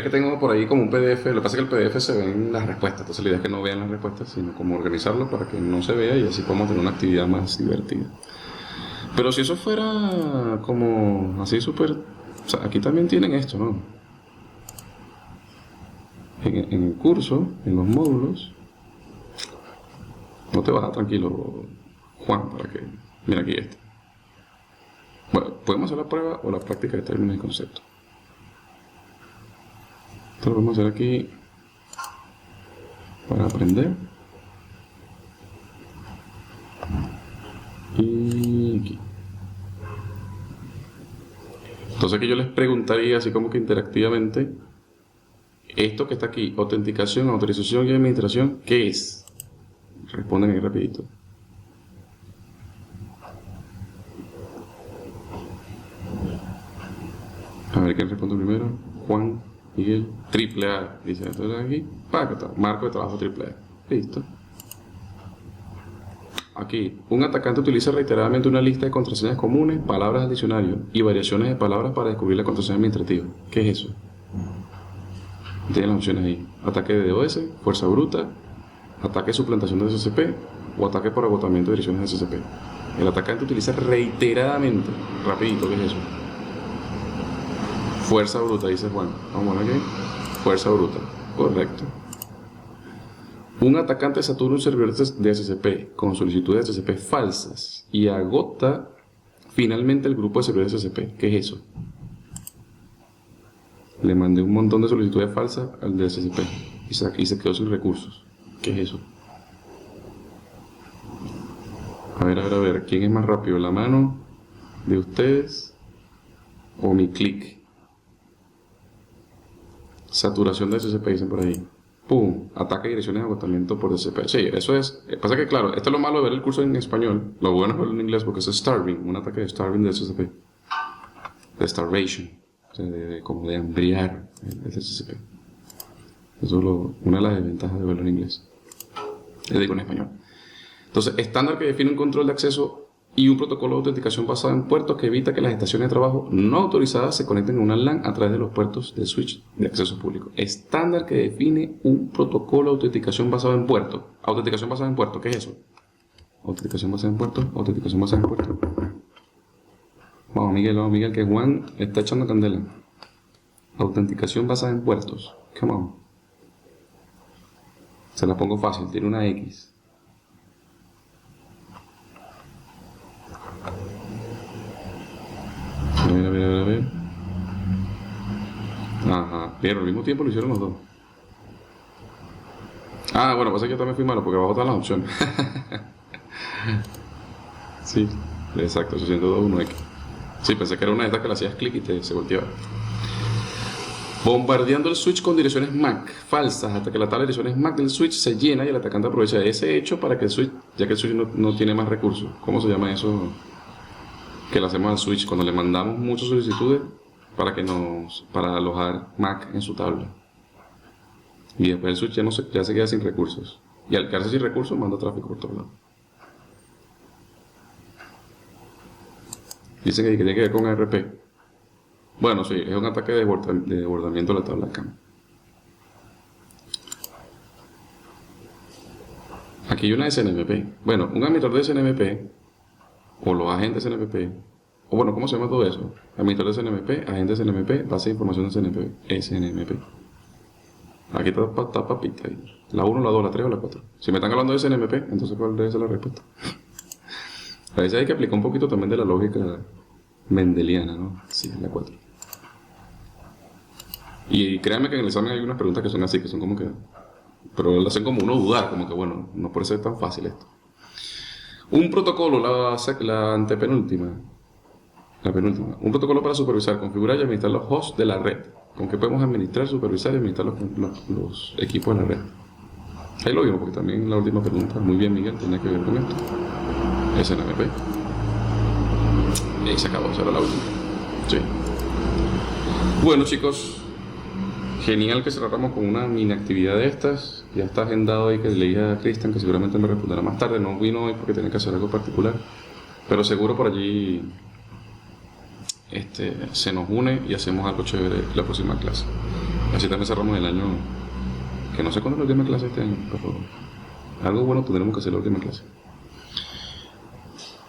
que tengo por ahí como un PDF, lo que pasa es que el PDF se ven las respuestas, entonces la idea es que no vean las respuestas, sino como organizarlo para que no se vea y así podamos tener una actividad más divertida. Pero si eso fuera como así súper... O sea, aquí también tienen esto, ¿no? En el curso, en los módulos, no te vas a tranquilo, Juan, para que... Mira aquí este. Bueno, podemos hacer la prueba o la práctica de términos y conceptos. Esto lo vamos a hacer aquí para aprender. Y aquí. Entonces aquí yo les preguntaría así como que interactivamente, esto que está aquí, autenticación, autorización y administración, ¿qué es? Responden ahí rapidito. A ver quién responde primero. Juan, Miguel, AAA, dice. Entonces aquí, págata, marco de trabajo AAA. Listo. Aquí, un atacante utiliza reiteradamente una lista de contraseñas comunes, palabras del diccionario y variaciones de palabras para descubrir la contraseña administrativa. ¿Qué es eso? Tienen las opciones ahí. Ataque de DOS, fuerza bruta, ataque de suplantación de SCP o ataque por agotamiento de direcciones de SCP. El atacante utiliza reiteradamente, rapidito, ¿qué es eso? Fuerza bruta, dice Juan. Vamos a ver aquí. Fuerza bruta, correcto. Un atacante satura un servidor de SCP con solicitudes de SCP falsas y agota finalmente el grupo de servidores de SCP. ¿Qué es eso? Le mandé un montón de solicitudes falsas al de SCP y se quedó sin recursos. ¿Qué es eso? A ver, ¿quién es más rápido? ¿La mano de ustedes o mi clic? Saturación de SCP, dicen por ahí. ¡Pum! Ataque y direcciones de agotamiento por SCP. Sí, eso es. Pasa que, claro, esto es lo malo de ver el curso en español. Lo bueno es verlo en inglés porque es starving, un ataque de starving de SCP. De starvation. O sea, como de hambriar el SCP. Eso es una de las desventajas de verlo en inglés. Le digo en español. Entonces, estándar que define un control de acceso y un protocolo de autenticación basado en puertos que evita que las estaciones de trabajo no autorizadas se conecten en una LAN a través de los puertos del switch de acceso público. Estándar que define un protocolo de autenticación basado en puertos. Autenticación basada en puertos, ¿qué es eso? Autenticación basada en puertos, autenticación basada en puertos. Vamos Miguel, que Juan está echando candela. Autenticación basada en puertos. Come on. Se la pongo fácil, tiene una X. A ver. Ajá, pero al mismo tiempo lo hicieron los dos. Ah, bueno, pasa que yo también fui malo porque abajo están las opciones. Sí, exacto, 802.1x. Sí, pensé que era una de estas que le hacías clic y se volteaba. Bombardeando el switch con direcciones MAC falsas hasta que la tabla de direcciones MAC del switch se llena y el atacante aprovecha de ese hecho para que el switch, ya que el switch no tiene más recursos. ¿Cómo se llama eso? Que le hacemos al switch cuando le mandamos muchas solicitudes para alojar MAC en su tabla. Y después el switch ya se queda sin recursos. Y al quedarse sin recursos, manda tráfico por todos lados. Dicen que tiene que ver con ARP. Bueno, sí, es un ataque de desbordamiento de la tabla CAM. Aquí hay una SNMP. Bueno, un administrador de SNMP, o los agentes SNMP, o bueno, ¿cómo se llama todo eso? Administrador de SNMP, agente de SNMP, base de información de SNMP. Aquí está papita ahí. La 1, la 2, la 3 o la 4. Si me están hablando de SNMP, entonces ¿cuál debe ser la respuesta? A veces hay que aplicar un poquito también de la lógica mendeliana, ¿no? Sí, la 4. Y créanme que en el examen hay unas preguntas que son así, que son como que... Pero lo hacen como uno dudar, como que bueno, no puede ser tan fácil esto. Un protocolo, la antepenúltima. La penúltima. Un protocolo para supervisar, configurar y administrar los hosts de la red. ¿Con qué podemos administrar, supervisar y administrar los equipos de la red? Ahí lo vimos, porque también la última pregunta, muy bien Miguel, tiene que ver con esto. SNMP. Y ahí se acabó, esa era la última. Sí. Bueno chicos, genial que cerramos con una mini actividad de estas. Ya está agendado ahí que le dije a Cristian, que seguramente me responderá más tarde. No vino hoy porque tenía que hacer algo particular. Pero seguro por allí se nos une y hacemos algo chévere la próxima clase. Así también cerramos el año, que no sé cuándo es la última clase este año, pero algo bueno tendremos que hacer la última clase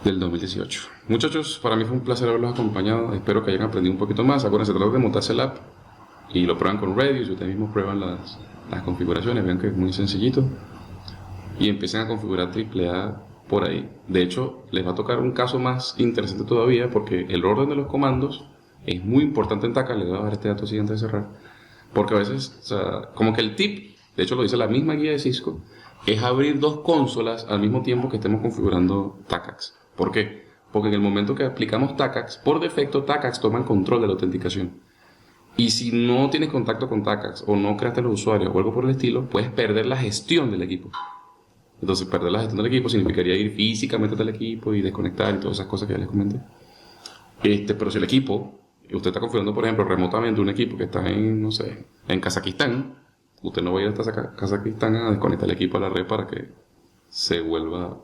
del 2018. Muchachos, para mí fue un placer haberlos acompañado. Espero que hayan aprendido un poquito más. Acuérdense, tratan de montarse el app y lo prueban con Redis. Ustedes mismos prueban las configuraciones, vean que es muy sencillito y empiecen a configurar AAA por ahí. De hecho, les va a tocar un caso más interesante todavía, porque el orden de los comandos es muy importante en TACACS. Les voy a dar este dato siguiente de cerrar, porque a veces, o sea, como que el tip, de hecho lo dice la misma guía de Cisco, es abrir dos consolas al mismo tiempo que estemos configurando TACACS. ¿Por qué? Porque en el momento que aplicamos TACACS, por defecto TACACS toma el control de la autenticación. Y si no tienes contacto con TACACS o no creaste los usuarios o algo por el estilo, puedes perder la gestión del equipo. Entonces, perder la gestión del equipo significaría ir físicamente al equipo y desconectar y todas esas cosas que ya les comenté. Pero si el equipo, usted está configurando, por ejemplo, remotamente un equipo que está en, no sé, en Kazajistán, usted no va a ir hasta Kazajistán a desconectar el equipo a la red para que se vuelva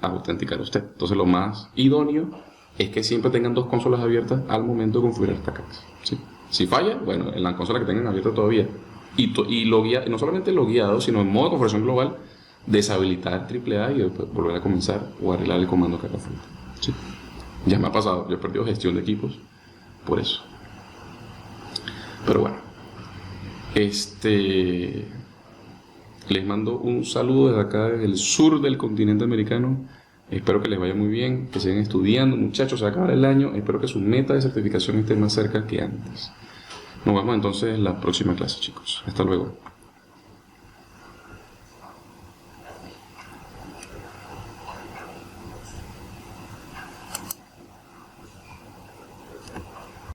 a autenticar usted. Entonces, lo más idóneo es que siempre tengan dos consolas abiertas al momento de configurar TACACS. ¿Sí? Si falla, bueno, en la consola que tengan abierta todavía. Y no solamente lo guiado, sino en modo de configuración global, deshabilitar AAA y después volver a comenzar o arreglar el comando que haga falta. ¿Sí? Ya me ha pasado, yo he perdido gestión de equipos por eso. Pero bueno, les mando un saludo desde acá, desde el sur del continente americano. Espero que les vaya muy bien, que sigan estudiando, muchachos. Se acaba el año, espero que su meta de certificación esté más cerca que antes. Nos vemos entonces en la próxima clase, chicos. Hasta luego.